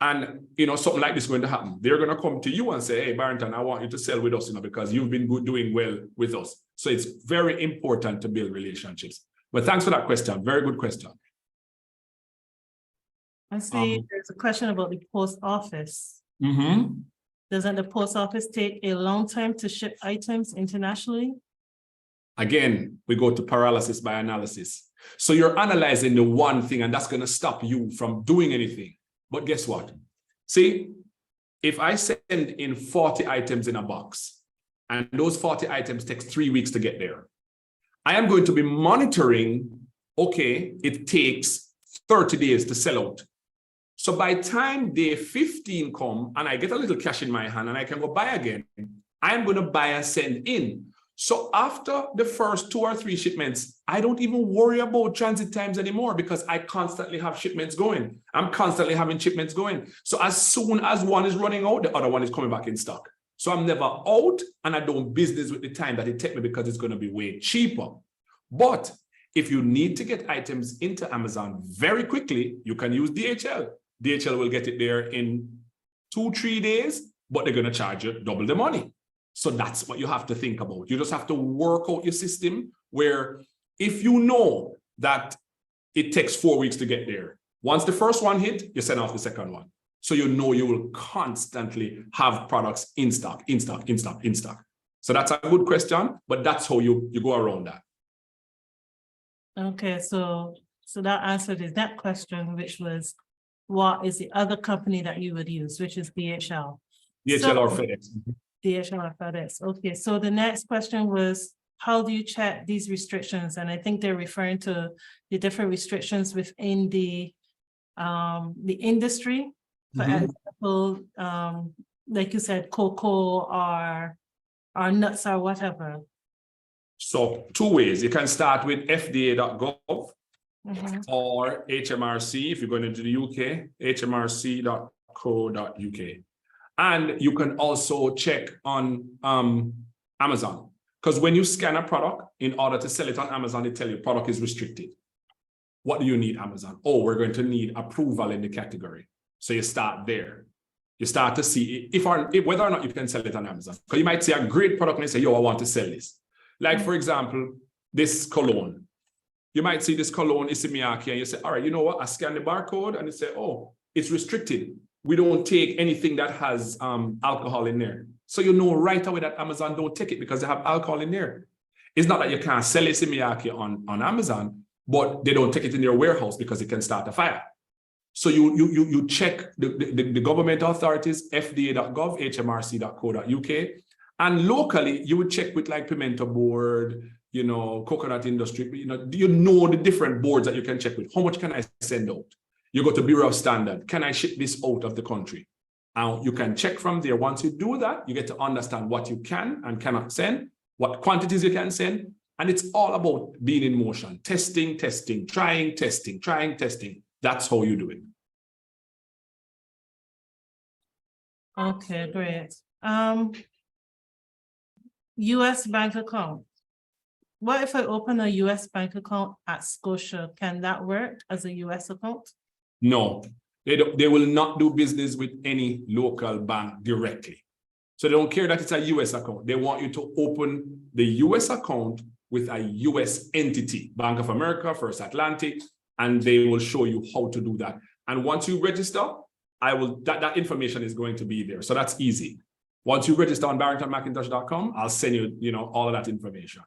and something like this is going to happen, they're going to come to you and say, hey, Barrington, I want you to sell with us, because you've been doing well with us. So it's very important to build relationships. But thanks for that question. Very good question. I see there's a question about the post office. Mm-hmm. Doesn't the post office take a long time to ship items internationally? Again, we go to paralysis by analysis. So you're analyzing the one thing, and that's going to stop you from doing anything. But guess what? See, if I send in 40 items in a box, and those 40 items take 3 weeks to get there, I am going to be monitoring, okay, it takes 30 days to sell out. So by time day 15 come and I get a little cash in my hand and I can go buy again, I'm going to buy and send in. So after the first 2 or 3 shipments, I don't even worry about transit times anymore because I constantly have shipments going. I'm constantly having shipments going. So as soon as one is running out, the other one is coming back in stock. So I'm never out and I don't business with the time that it takes me because it's going to be way cheaper. But if you need to get items into Amazon very quickly, you can use DHL. DHL will get it there in 2-3 days, but they're going to charge you double the money. So that's what you have to think about. You just have to work out your system where if you know that it takes 4 weeks to get there, once the first one hit, you send off the second one. So you know you will constantly have products in stock. So that's a good question, but that's how you go around that. Okay, so that answered that question, which was, what is the other company that you would use, which is DHL? DHL or FedEx. DHL or FedEx. Okay, so the next question was, how do you check these restrictions? And I think they're referring to the different restrictions within the industry. For example, like you said, cocoa or nuts or whatever. So 2 ways. You can start with fda.gov or HMRC if you're going into the UK, hmrc.co.uk. And you can also check on Amazon. Because when you scan a product, in order to sell it on Amazon, they tell you product is restricted. What do you need, Amazon? Oh, we're going to need approval in the category. So you start there. You start to see if whether or not you can sell it on Amazon. Because you might see a great product and you say, yo, I want to sell this. Like, for example, this cologne. You might see this cologne, Isimiaki, and you say, all right, you know what? I scan the barcode and you say, oh, it's restricted. We don't take anything that has alcohol in there. So you know right away that Amazon don't take it because they have alcohol in there. It's not that you can't sell Isimiaki on Amazon, but they don't take it in their warehouse because it can start a fire. So you check the government authorities, fda.gov, hmrc.co.uk, And locally, you would check with like Pimento Board, coconut industry, do you know the different boards that you can check with? How much can I send out? You go to Bureau of Standard. Can I ship this out of the country? You can check from there. Once you do that, you get to understand what you can and cannot send, what quantities you can send. And it's all about being in motion, testing, trying, testing. That's how you do it. Okay, great. US bank account. What if I open a US bank account at Scotia? Can that work as a US account? No, they will not do business with any local bank directly. So they don't care that it's a US account. They want you to open the US account with a US entity, Bank of America, First Atlantic, and they will show you how to do that. And once you register, that information is going to be there. So that's easy. Once you register on barringtonmcintosh.com, I'll send you, all of that information.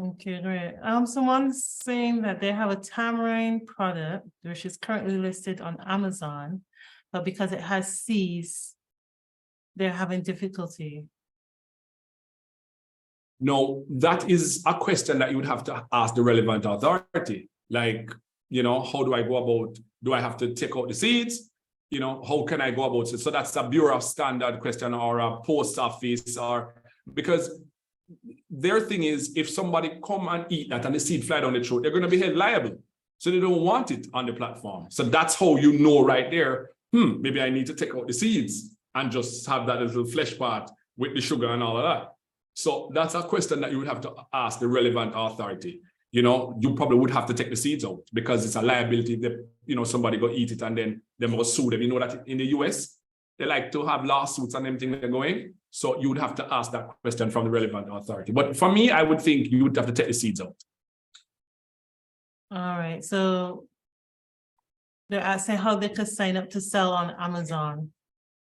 Okay, great. Someone's saying that they have a tamarind product, which is currently listed on Amazon, but because it has C's, they're having difficulty. No, that is a question that you would have to ask the relevant authority. Like, how do I go about, do I have to take out the seeds? How can I go about it? So that's a Bureau of Standard question or a post office, or because their thing is, if somebody come and eat that and the seed fly down the throat, they're going to be held liable. So they don't want it on the platform. So that's how you know right there, maybe I need to take out the seeds and just have that little flesh part with the sugar and all of that. So that's a question that you would have to ask the relevant authority. You probably would have to take the seeds out because it's a liability that, somebody go eat it and then they must sue them. You know that in the US, they like to have lawsuits and everything they're going. So you would have to ask that question from the relevant authority. But for me, I would think you would have to take the seeds out. All right. So they're asking how they could sign up to sell on Amazon.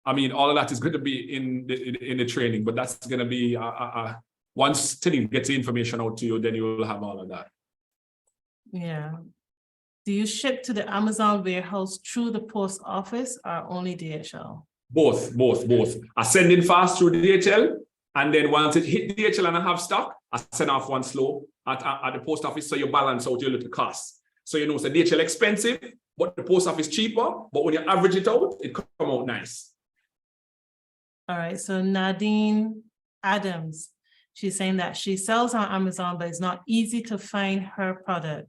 I mean, all of that is going to be in the training, but that's going to be once Tilly gets the information out to you, then you will have all of that. Yeah. Do you ship to the Amazon warehouse through the post office or only DHL? Both. I send in fast through DHL, and then once it hit DHL and I have stock, I send off one slow at the post office, so you balance out your little costs. So it's a DHL expensive, but the post office cheaper, but when you average it out, it come out nice. All right, so Nadine Adams, she's saying that she sells on Amazon, but it's not easy to find her product,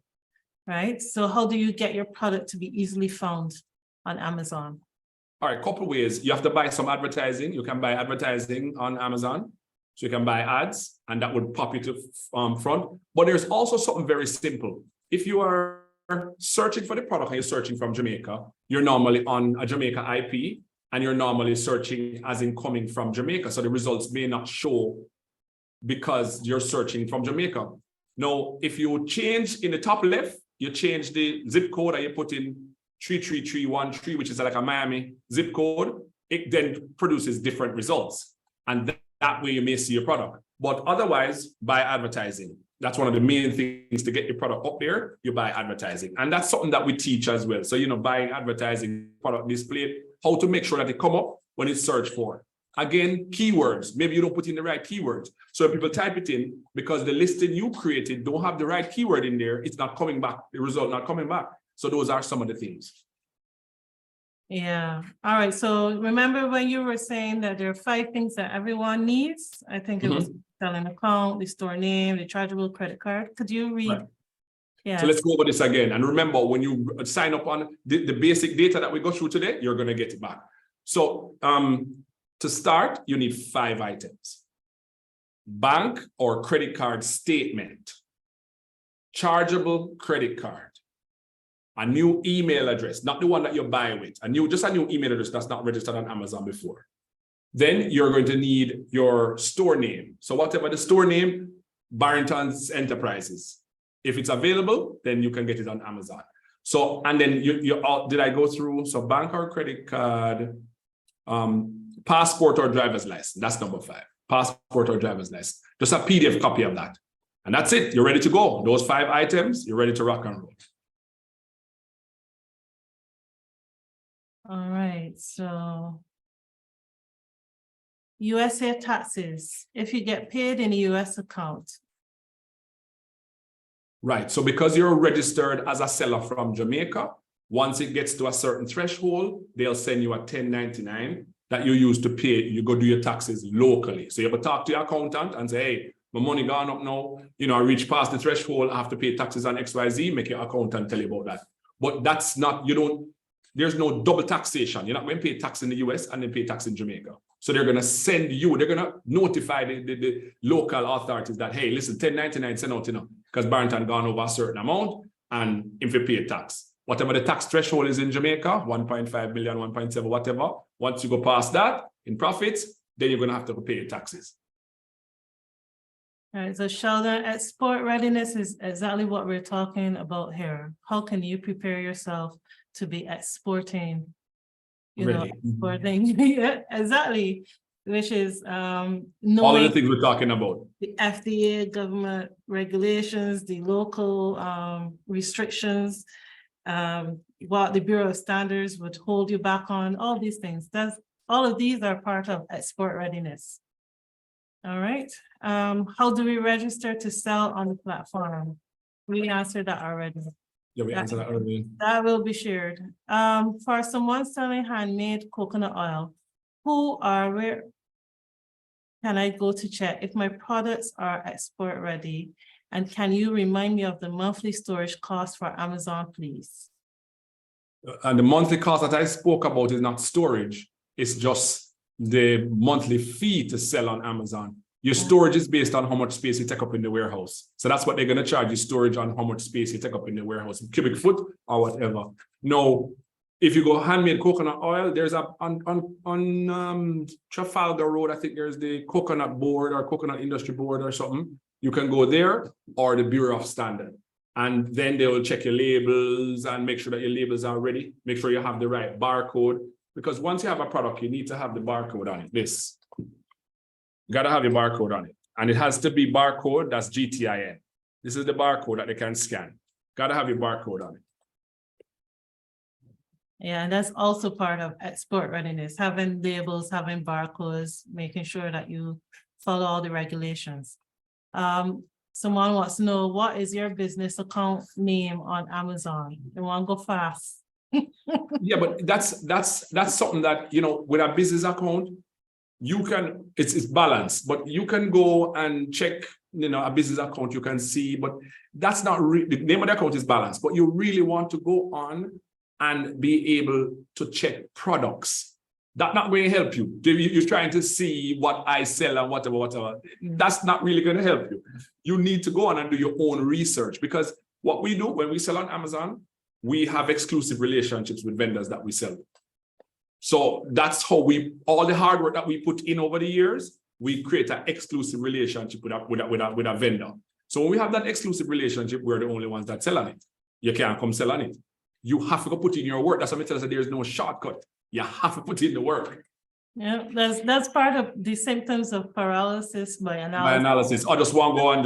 right? So how do you get your product to be easily found on Amazon? All right, couple ways. You have to buy some advertising. You can buy advertising on Amazon. So you can buy ads and that would pop you to front. But there's also something very simple. If you are searching for the product and you're searching from Jamaica, you're normally on a Jamaica IP and you're normally searching as in coming from Jamaica. So the results may not show because you're searching from Jamaica. Now, if you change in the top left, you change the zip code and you put in 33313, which is like a Miami zip code, it then produces different results. And that way you may see your product. But otherwise, buy advertising. That's one of the main things to get your product up there, you buy advertising. And that's something that we teach as well. So, buying advertising, product display, how to make sure that they come up when it's searched for. Again, keywords. Maybe you don't put in the right keywords. So when people type it in, because the listing you created don't have the right keyword in there, it's not coming back, the result not coming back. So those are some of the things. Yeah. All right. So remember when you were saying that there are 5 things that everyone needs? I think it was selling account, the store name, the chargeable credit card. Could you read? Right. Yeah. So let's go over this again. And remember, when you sign up on the basic data that we go through today, you're going to get it back. So to start, you need 5 items. Bank or credit card statement, chargeable credit card, a new email address, not the one that you buy with, just a new email address that's not registered on Amazon before. Then you're going to need your store name. So whatever the store name, Barrington's Enterprises. If it's available, then you can get it on Amazon. So, and then did I go through? So bank or credit card, passport or driver's license. That's number 5. Passport or driver's license. Just a PDF copy of that. And that's it. You're ready to go. Those 5 items, you're ready to rock and roll. All right. So USA taxes, if you get paid in a US account. Right. So because you're registered as a seller from Jamaica, once it gets to a certain threshold, they'll send you a 1099 that you use to pay. You go do your taxes locally. So you have to talk to your accountant and say, hey, my money gone up now. You know, I reached past the threshold. I have to pay taxes on XYZ. Make your accountant tell you about that. But that's not, there's no double taxation. You're not going to pay tax in the US and then pay tax in Jamaica. So they're going to send you, they're going to notify the local authorities that, hey, listen, 1099 send out, because Barrington gone over a certain amount and if you pay tax. Whatever the tax threshold is in Jamaica, 1.5 million, 1.7, whatever. Once you go past that in profits, then you're going to have to pay your taxes. All right, so Sheldon, export readiness is exactly what we're talking about here. How can you prepare yourself to be exporting? Exporting, yeah, exactly. Which is knowing all of the things we're talking about. The FDA, government regulations, the local restrictions, what the Bureau of Standards would hold you back on, all these things. All of these are part of export readiness. All right. How do we register to sell on the platform? We answered that already. Yeah, we answered that already. That will be shared. For someone selling handmade coconut oil, who or where can I go to check if my products are export ready? And can you remind me of the monthly storage cost for Amazon, please? And the monthly cost that I spoke about is not storage. It's just the monthly fee to sell on Amazon. Your storage is based on how much space you take up in the warehouse. So that's what they're going to charge you, storage on how much space you take up in the warehouse, cubic foot or whatever. Now, if you go handmade coconut oil, there's on Trafalgar Road, I think there's the coconut board or coconut industry board or something. You can go there or the Bureau of Standard. And then they will check your labels and make sure that your labels are ready. Make sure you have the right barcode. Because once you have a product, you need to have the barcode on it. This. You got to have your barcode on it. And it has to be barcode that's GTIN. This is the barcode that they can scan. Got to have your barcode on it. Yeah, and that's also part of export readiness, having labels, having barcodes, making sure that you follow all the regulations. Someone wants to know, what is your business account name on Amazon? They want to go fast. Yeah, but that's something that, with a business account, you can, it's balanced, but you can go and check, a business account, you can see, but that's not the name of the account is balanced, but you really want to go on and be able to check products. That's not going to help you. You're trying to see what I sell and whatever. That's not really going to help you. You need to go on and do your own research, because what we do when we sell on Amazon, we have exclusive relationships with vendors that we sell. So that's how all the hard work that we put in over the years, we create an exclusive relationship with a vendor. So when we have that exclusive relationship, we're the only ones that sell on it. You can't come sell on it. You have to go put in your work. That's what I tell us, that there's no shortcut. You have to put in the work. Yeah, that's part of the symptoms of paralysis by analysis. By analysis. I just want to go and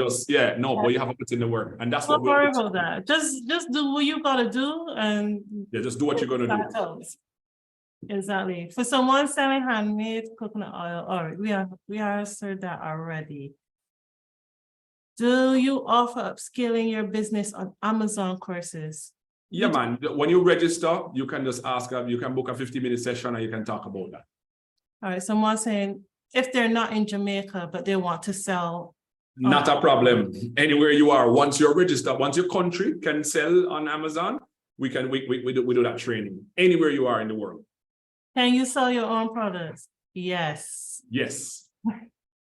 but you have to put in the work. And that's what we're worried about that. Just do what you gotta do, and just do what you're gonna do. Exactly. For someone selling handmade coconut oil, all right, we answered that already. Do you offer upscaling your business on Amazon courses? Yeah, man. When you register, you can just ask, you can book a 50-minute session and you can talk about that. All right, someone saying, if they're not in Jamaica, but they want to sell. Not a problem. Anywhere you are, once you're registered, once your country can sell on Amazon, we do that training. Anywhere you are in the world. Can you sell your own products? Yes. Yes.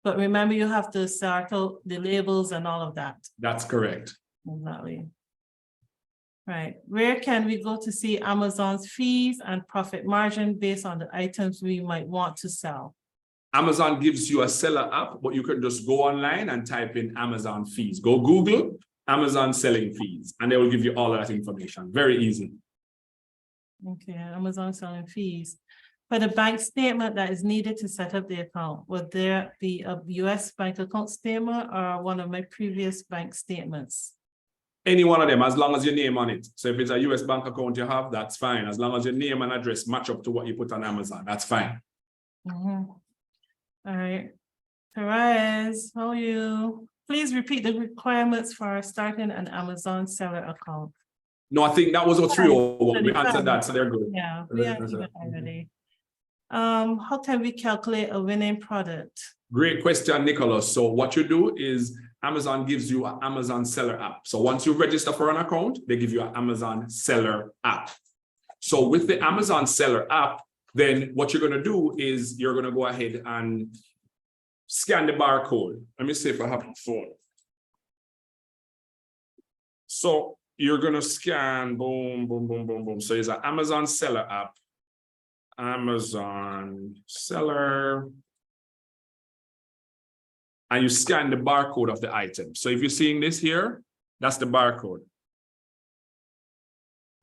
But remember, you have to sort out the labels and all of that. That's correct. Exactly. Right. Where can we go to see Amazon's fees and profit margin based on the items we might want to sell? Amazon gives you a seller app, but you can just go online and type in Amazon fees. Go Google Amazon selling fees, and they will give you all that information. Very easy. Okay, Amazon selling fees. For the bank statement that is needed to set up the account, would there be a US bank account statement or one of my previous bank statements? Any one of them, as long as your name on it. So if it's a US bank account you have, that's fine. As long as your name and address match up to what you put on Amazon, that's fine. Mm-hmm. All right. Perez, how are you? Please repeat the requirements for starting an Amazon seller account. No, I think that was a 301. We answered that, so they're good. Yeah, we answered that already. How can we calculate a winning product? Great question, Nicholas. So what you do is Amazon gives you an Amazon seller app. So once you register for an account, they give you an Amazon seller app. So with the Amazon seller app, then what you're going to do is you're going to go ahead and scan the barcode. Let me see if I have a phone. So you're going to scan, boom, boom, boom, boom, boom. So it's an Amazon seller app. Amazon seller. And you scan the barcode of the item. So if you're seeing this here, that's the barcode.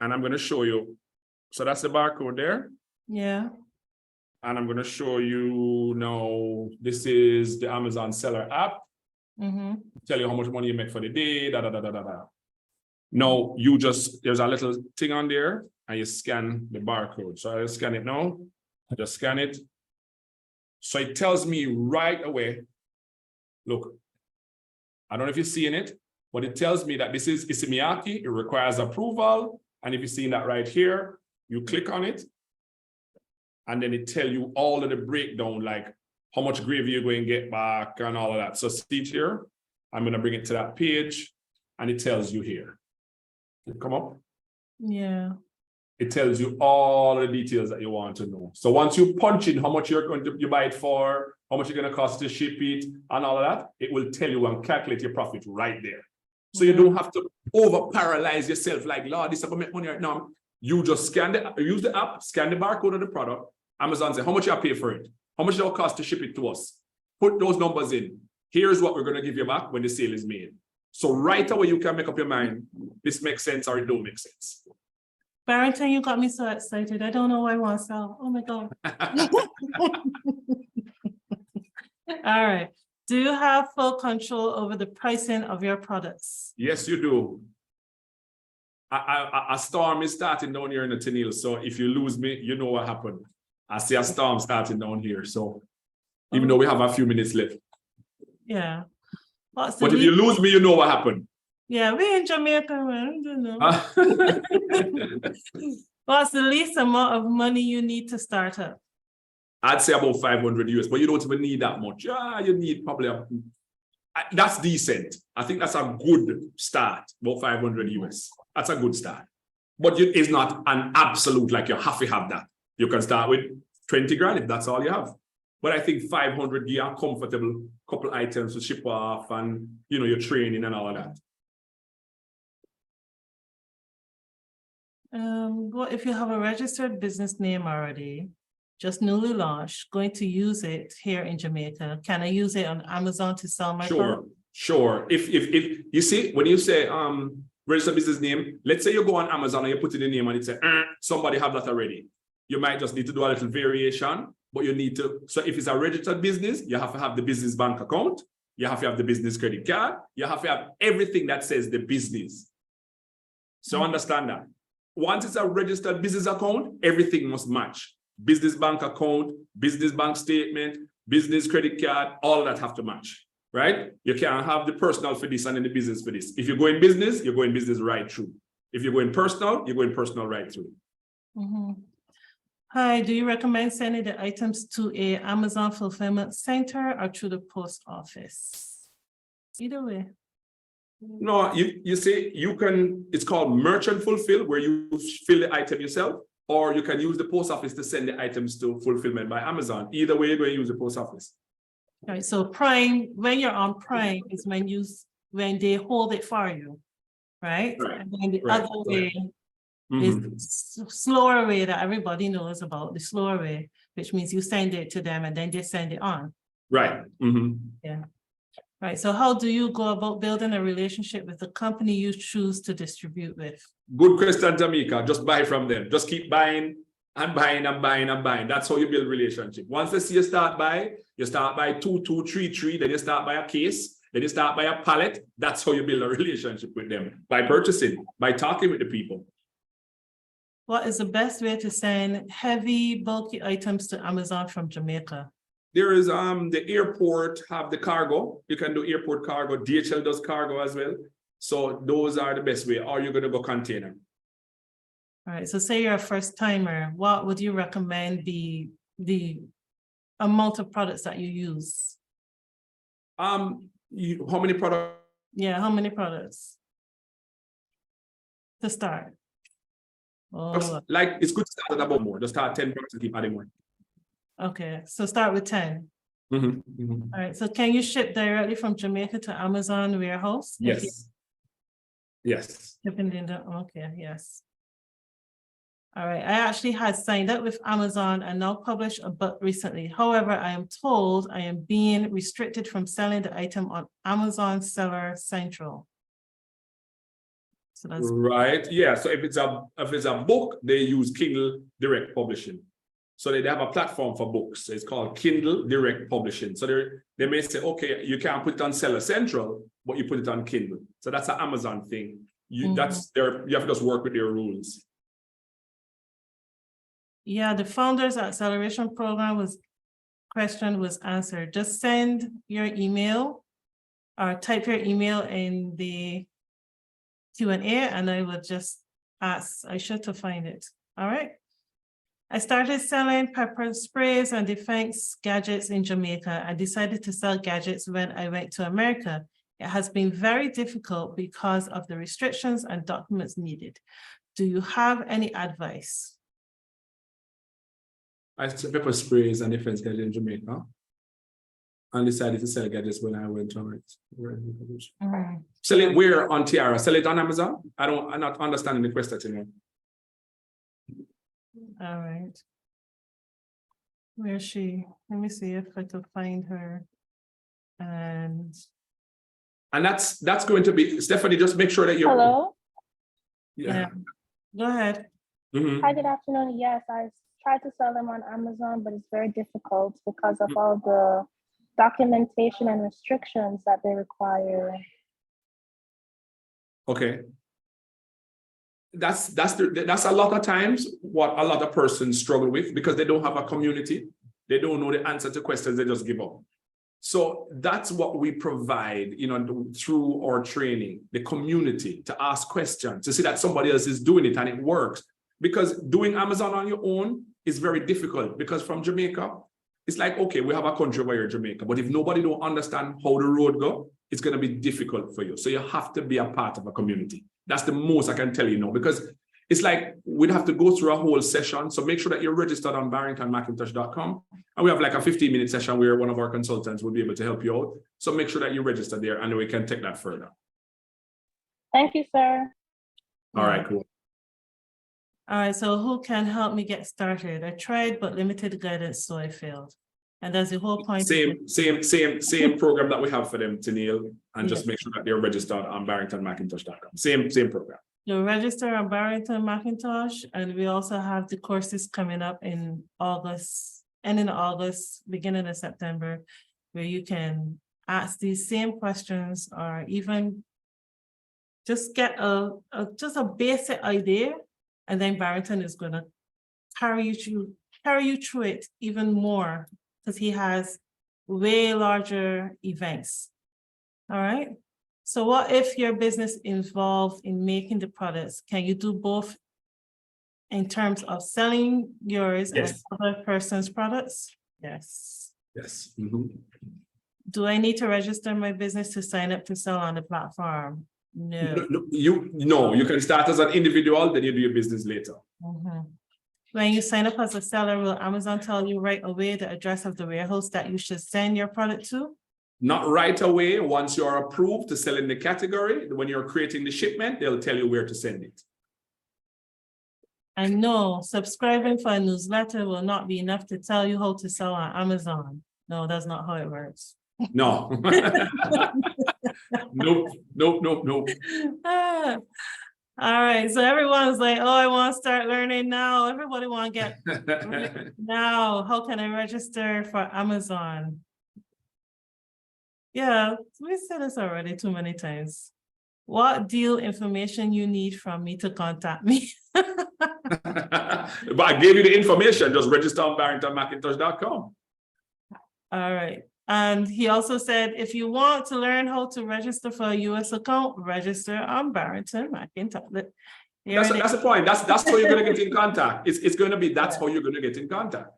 And I'm going to show you. So that's the barcode there. Yeah. And I'm going to show you now, this is the Amazon seller app. Tell you how much money you make for the day, da, da, da, da, da, da. Now, you just, there's a little thing on there, and you scan the barcode. So I'll scan it now. I just scan it. So it tells me right away, look, I don't know if you're seeing it, but it tells me that this is Isimiyaki. It requires approval. And if you're seeing that right here, you click on it. And then it tells you all of the breakdown, like how much gravy you're going to get back and all of that. So see here, I'm going to bring it to that page, and it tells you here. Come up. Yeah. It tells you all the details that you want to know. So once you punch in how much you're going to you buy it for, how much it's going to cost to ship it, and all of that, it will tell you and calculate your profit right there. So you don't have to over paralyze yourself like, Lord, this is about make money right now. You just scan the use the app, scan the barcode of the product. Amazon say, how much you pay for it? How much it will cost to ship it to us? Put those numbers in. Here's what we're going to give you back when the sale is made. So right away, you can make up your mind. This makes sense or it don't make sense. Barrington, you got me so excited. I don't know why I want to sell. Oh my God. All right. Do you have full control over the pricing of your products? Yes, you do. A storm is starting down here in the Tenille. So if you lose me, you know what happened. I see a storm starting down here. So even though we have a few minutes left. Yeah. But if you lose me, you know what happened. Yeah, we're in Jamaica, man. You know. What's the least amount of money you need to start up? I'd say about 500 US, but you don't even need that much. Yeah, you need probably that's decent. I think that's a good start, about 500 US. That's a good start. But it's not an absolute, like you have to have that. You can start with 20 grand if that's all you have. But I think 500, you are comfortable, couple items to ship off and, you know, your training and all of that. What if you have a registered business name already, just newly launched, going to use it here in Jamaica? Can I use it on Amazon to sell my product? Sure. If you see, when you say register business name, let's say you go on Amazon and you put in the name and it says, somebody have that already. You might just need to do a little variation, but you need to, so if it's a registered business, you have to have the business bank account, you have to have the business credit card, you have to have everything that says the business. So understand that. Once it's a registered business account, everything must match. Business bank account, business bank statement, business credit card, all that have to match, right? You can't have the personal for this and then the business for this. If you go in business, you go in business right through. If you go in personal, you go in personal right through. Hi, do you recommend sending the items to a Amazon fulfillment center or through the post office? Either way. No, you say you can, it's called merchant fulfill, where you fill the item yourself, or you can use the post office to send the items to fulfillment by Amazon. Either way, you're going to use the post office. All right, so Prime, when you're on Prime is when they hold it for you, right? And then the other way is slower way that everybody knows about, the slower way, which means you send it to them and then they send it on. Right. Yeah. Right. So how do you go about building a relationship with the company you choose to distribute with? Good question, Jamaica. Just buy from them. Just keep buying and buying and buying and buying. That's how you build relationship. Once they see you start by 2, 2, 3, 3, then you start by a case, then you start by a pallet. That's how you build a relationship with them, by purchasing, by talking with the people. What is the best way to send heavy, bulky items to Amazon from Jamaica? There is the airport have the cargo. You can do airport cargo. DHL does cargo as well. So those are the best way. Or you're going to go container. All right. So say you're a first timer, what would you recommend the amount of products that you use? How many products? Yeah, how many products to start? Oh, Like it's good to start at about more. Just start 10 products and keep adding more. okay. So start with 10. Mm-hmm. Mm-hmm. All right. So can you ship directly from Jamaica to Amazon warehouse? Yes. Yes. Shipping in the, okay, yes. All right. I actually had signed up with Amazon and now published a book recently. However, I am told I am being restricted from selling the item on Amazon Seller Central. So that's right. Yeah. So if it's a book, they use Kindle Direct Publishing. So they have a platform for books. It's called Kindle Direct Publishing. So they may say, okay, you can't put it on Seller Central, but you put it on Kindle. So that's an Amazon thing. You have to just work with their rules. Yeah, the Founders Acceleration Program question was answered. Just send your email or type your email in the Q&A and I will just ask Aisha to find it. All right. I started selling pepper sprays and defense gadgets in Jamaica. I decided to sell gadgets when I went to America. It has been very difficult because of the restrictions and documents needed. Do you have any advice? I sold pepper sprays and defense gadgets in Jamaica and decided to sell gadgets when I went to America. Sell it where on Tiara? Sell it on Amazon? I'm not understanding the question anymore. All right. Where is she? Let me see if I can find her. And that's going to be, Stephanie, just make sure that you're. Hello. yeah. Go ahead. Mm-hmm. Hi, good afternoon. Yes, I tried to sell them on Amazon, but it's very difficult because of all the documentation and restrictions that they require. Okay. That's a lot of times what a lot of persons struggle with because they don't have a community. They don't know the answer to questions, they just give up. So that's what we provide, through our training, the community, to ask questions, to see that somebody else is doing it and it works. Because doing Amazon on your own is very difficult because from Jamaica, it's like, okay, we have a country where you're Jamaica, but if nobody don't understand how the road go, it's going to be difficult for you. So you have to be a part of a community. That's the most I can tell you now, because it's like we'd have to go through a whole session. So make sure that you're registered on barringtonmacintosh.com. And we have like a 15-minute session where one of our consultants will be able to help you out. So make sure that you register there and we can take that further. Thank you, sir. All right, cool. All right, so who can help me get started? I tried, but limited guidance, so I failed. And that's the whole point. Same program that we have for them, Tennille, and just make sure that they're registered on barringtonmacintosh.com. Same program. You register on Barrington Macintosh, and we also have the courses coming up in August, ending of August, beginning of September, where you can ask these same questions or even just get a basic idea, and then Barrington is going to carry you through it even more because he has way larger events. All right. So what if your business involved in making the products? Can you do both in terms of selling yours and other person's products? Yes. Yes. Mm-hmm. Do I need to register my business to sign up to sell on the platform? No. You can start as an individual, then you do your business later. Mm-hmm. When you sign up as a seller, will Amazon tell you right away the address of the warehouse that you should send your product to? Not right away. Once you're approved to sell in the category, when you're creating the shipment, they'll tell you where to send it. I know subscribing for a newsletter will not be enough to tell you how to sell on Amazon. No, that's not how it works. No. Nope. All right, so everyone's like, oh, I want to start learning now. Everybody want to get now. How can I register for Amazon? Yeah, we said this already too many times. What deal information you need from me to contact me? But I gave you the information. Just register on barringtonmacintosh.com. All right. And he also said, if you want to learn how to register for a US account, register on Barrington McIntosh. That's the point. That's how you're going to get in contact. It's going to be, that's how you're going to get in contact.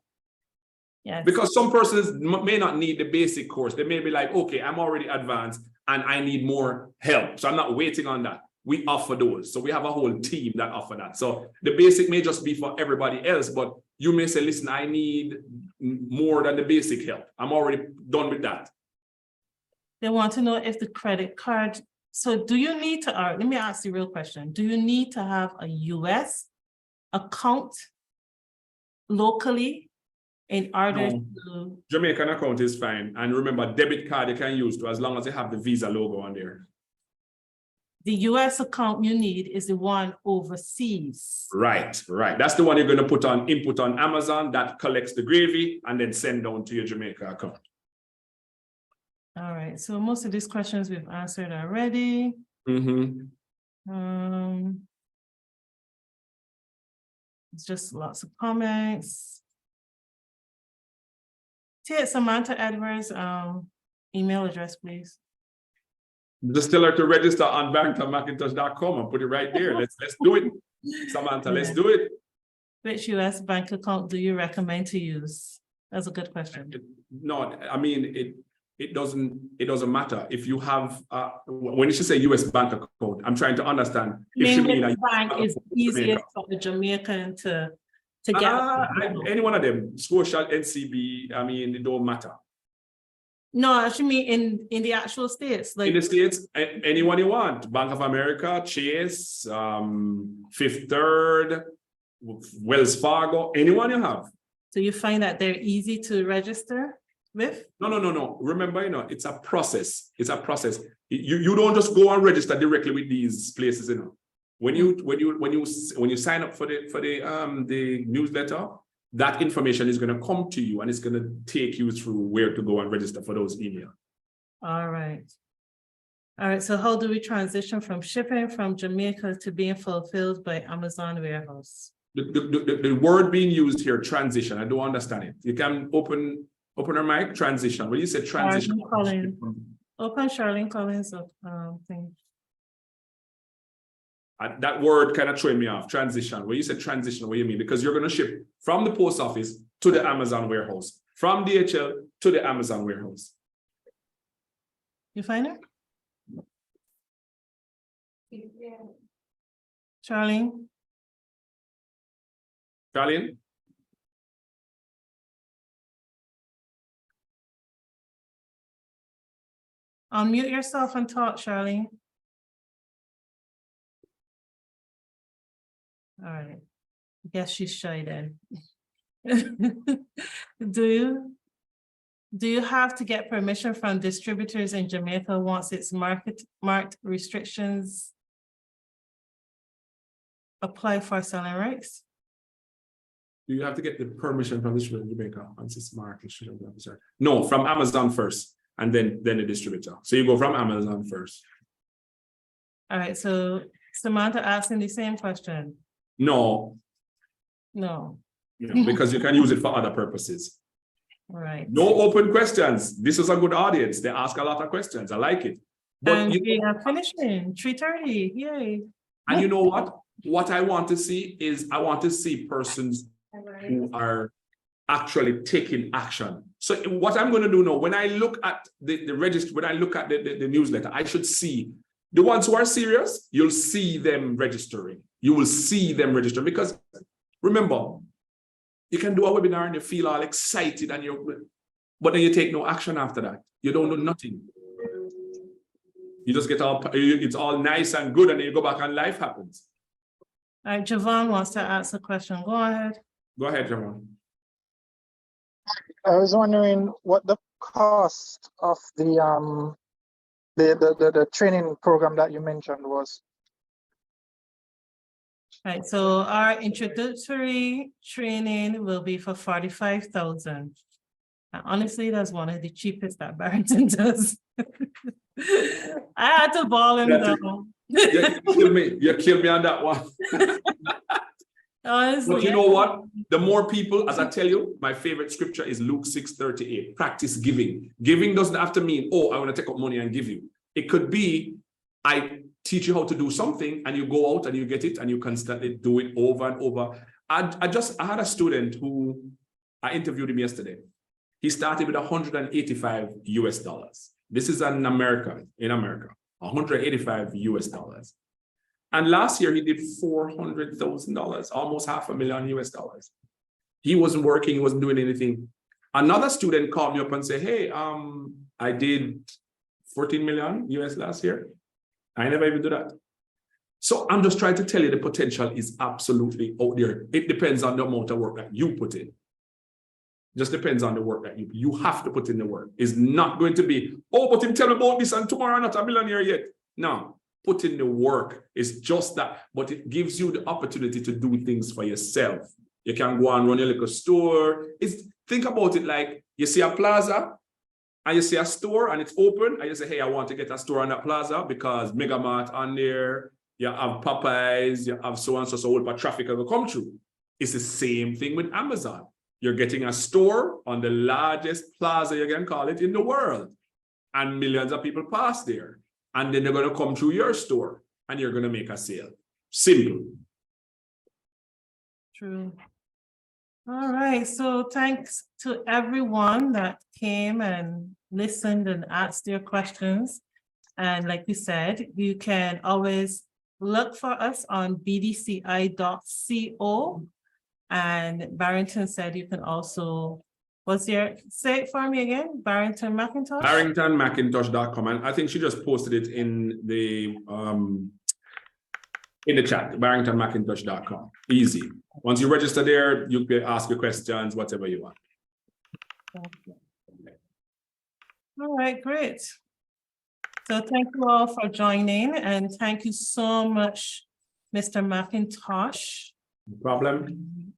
Yes. Because some persons may not need the basic course. They may be like, okay, I'm already advanced and I need more help. So I'm not waiting on that. We offer those. So we have a whole team that offer that. So the basic may just be for everybody else, but you may say, listen, I need more than the basic help. I'm already done with that. They want to know if the credit card, so do you need to, let me ask you a real question. Do you need to have a US account locally in order to? Jamaican account is fine. And remember, debit card you can use to as long as you have the Visa logo on there. The US account you need is the one overseas. Right. That's the one you're going to put on input on Amazon that collects the gravy and then send down to your Jamaica account. All right. So most of these questions we've answered already. It's just lots of comments. Take Samantha Edwards' email address, please. Just tell her to register on barringtonmacintosh.com and put it right there. Let's do it. Samantha, let's do it. Which US bank account do you recommend to use? That's a good question. No, I mean, it doesn't matter. If you have, when you should say US bank account, I'm trying to understand. If she mean a bank is easiest for the Jamaican to get. Any one of them, Scotia, NCB, I mean, it don't matter. No, I should mean in the actual states. Like in the States, anyone you want. Bank of America, Chase, Fifth Third, Wells Fargo, anyone you have. So you find that they're easy to register with? No. Remember, it's a process. It's a process. You don't just go and register directly with these places, When you sign up for the newsletter, that information is going to come to you and it's going to take you through where to go and register for those emails. All right. So how do we transition from shipping from Jamaica to being fulfilled by Amazon warehouse? The word being used here, transition, I don't understand it. You can open our mic, transition. When you say transition, open Charlene Collins thing. That word kind of threw me off, transition. When you said transition, what do you mean? Because you're going to ship from the post office to the Amazon warehouse, from DHL to the Amazon warehouse. You find it? Charlene? Unmute yourself and talk, Charlene. All right, I guess she's shy then. Do you have to get permission from distributors in Jamaica once it's marked restrictions apply for selling rights? Do you have to get the permission from the distributor in Jamaica once it's marked restrictions? No, from Amazon first, and then the distributor. So you go from Amazon first. All right, so Samantha asking the same question. No, because you can use it for other purposes. All right. No open questions. This is a good audience. They ask a lot of questions. I like it. But and we are finishing 3:30. Yay. And you know what? What I want to see is I want to see persons who are actually taking action. So what I'm going to do now, when I look at the register, when I look at the newsletter, I should see the ones who are serious. You'll see them registering. You will see them register because remember, you can do a webinar and you feel all excited but then you take no action after that. You don't do nothing. You just it's all nice and good and then you go back and life happens. All right, Javon wants to ask a question. Go ahead. Go ahead, Javon. I was wondering what the cost of the training program that you mentioned was. Right, so our introductory training will be for 45,000. Honestly, that's one of the cheapest that Barrington does. I had to ball him down. You killed me on that one. Honestly, But you know what? The more people, as I tell you, my favorite scripture is Luke 6:38. Practice giving. Giving doesn't have to mean, oh, I want to take up money and give you. It could be, I teach you how to do something and you go out and you get it and you constantly do it over and over. I had a student who I interviewed him yesterday. He started with $185. This is in America, 185 US dollars. And last year he did $400,000, almost $500,000 US. He wasn't working, he wasn't doing anything. Another student called me up and said, hey, I did 14 million US last year. I never even do that. So I'm just trying to tell you the potential is absolutely out there. It depends on the amount of work that you put in. Just depends on the work that you have to put in the work. It's not going to be, oh, but him tell me about this and tomorrow I'm not a millionaire yet. No. Put in the work. It's just that, but it gives you the opportunity to do things for yourself. You can go and run your little store. Think about it like you see a plaza and you see a store and it's open and you say, hey, I want to get a store on that plaza because Mega Mart on there, you have Popeyes, you have so and so, so but traffic will come through. It's the same thing with Amazon. You're getting a store on the largest plaza, you can call it, in the world. And millions of people pass there. And then they're going to come through your store and you're going to make a sale. Simple. true. All right, so thanks to everyone that came and listened and asked their questions. And like we said, you can always look for us on bdci.co. And Barrington said you can also, say it for me again, Barrington McIntosh? BarringtonMcIntosh.com. And I think she just posted it in the chat, BarringtonMcIntosh.com. Easy. Once you register there, you can ask your questions, whatever you want. All right, great. So thank you all for joining, and thank you so much, Mr. McIntosh. No problem.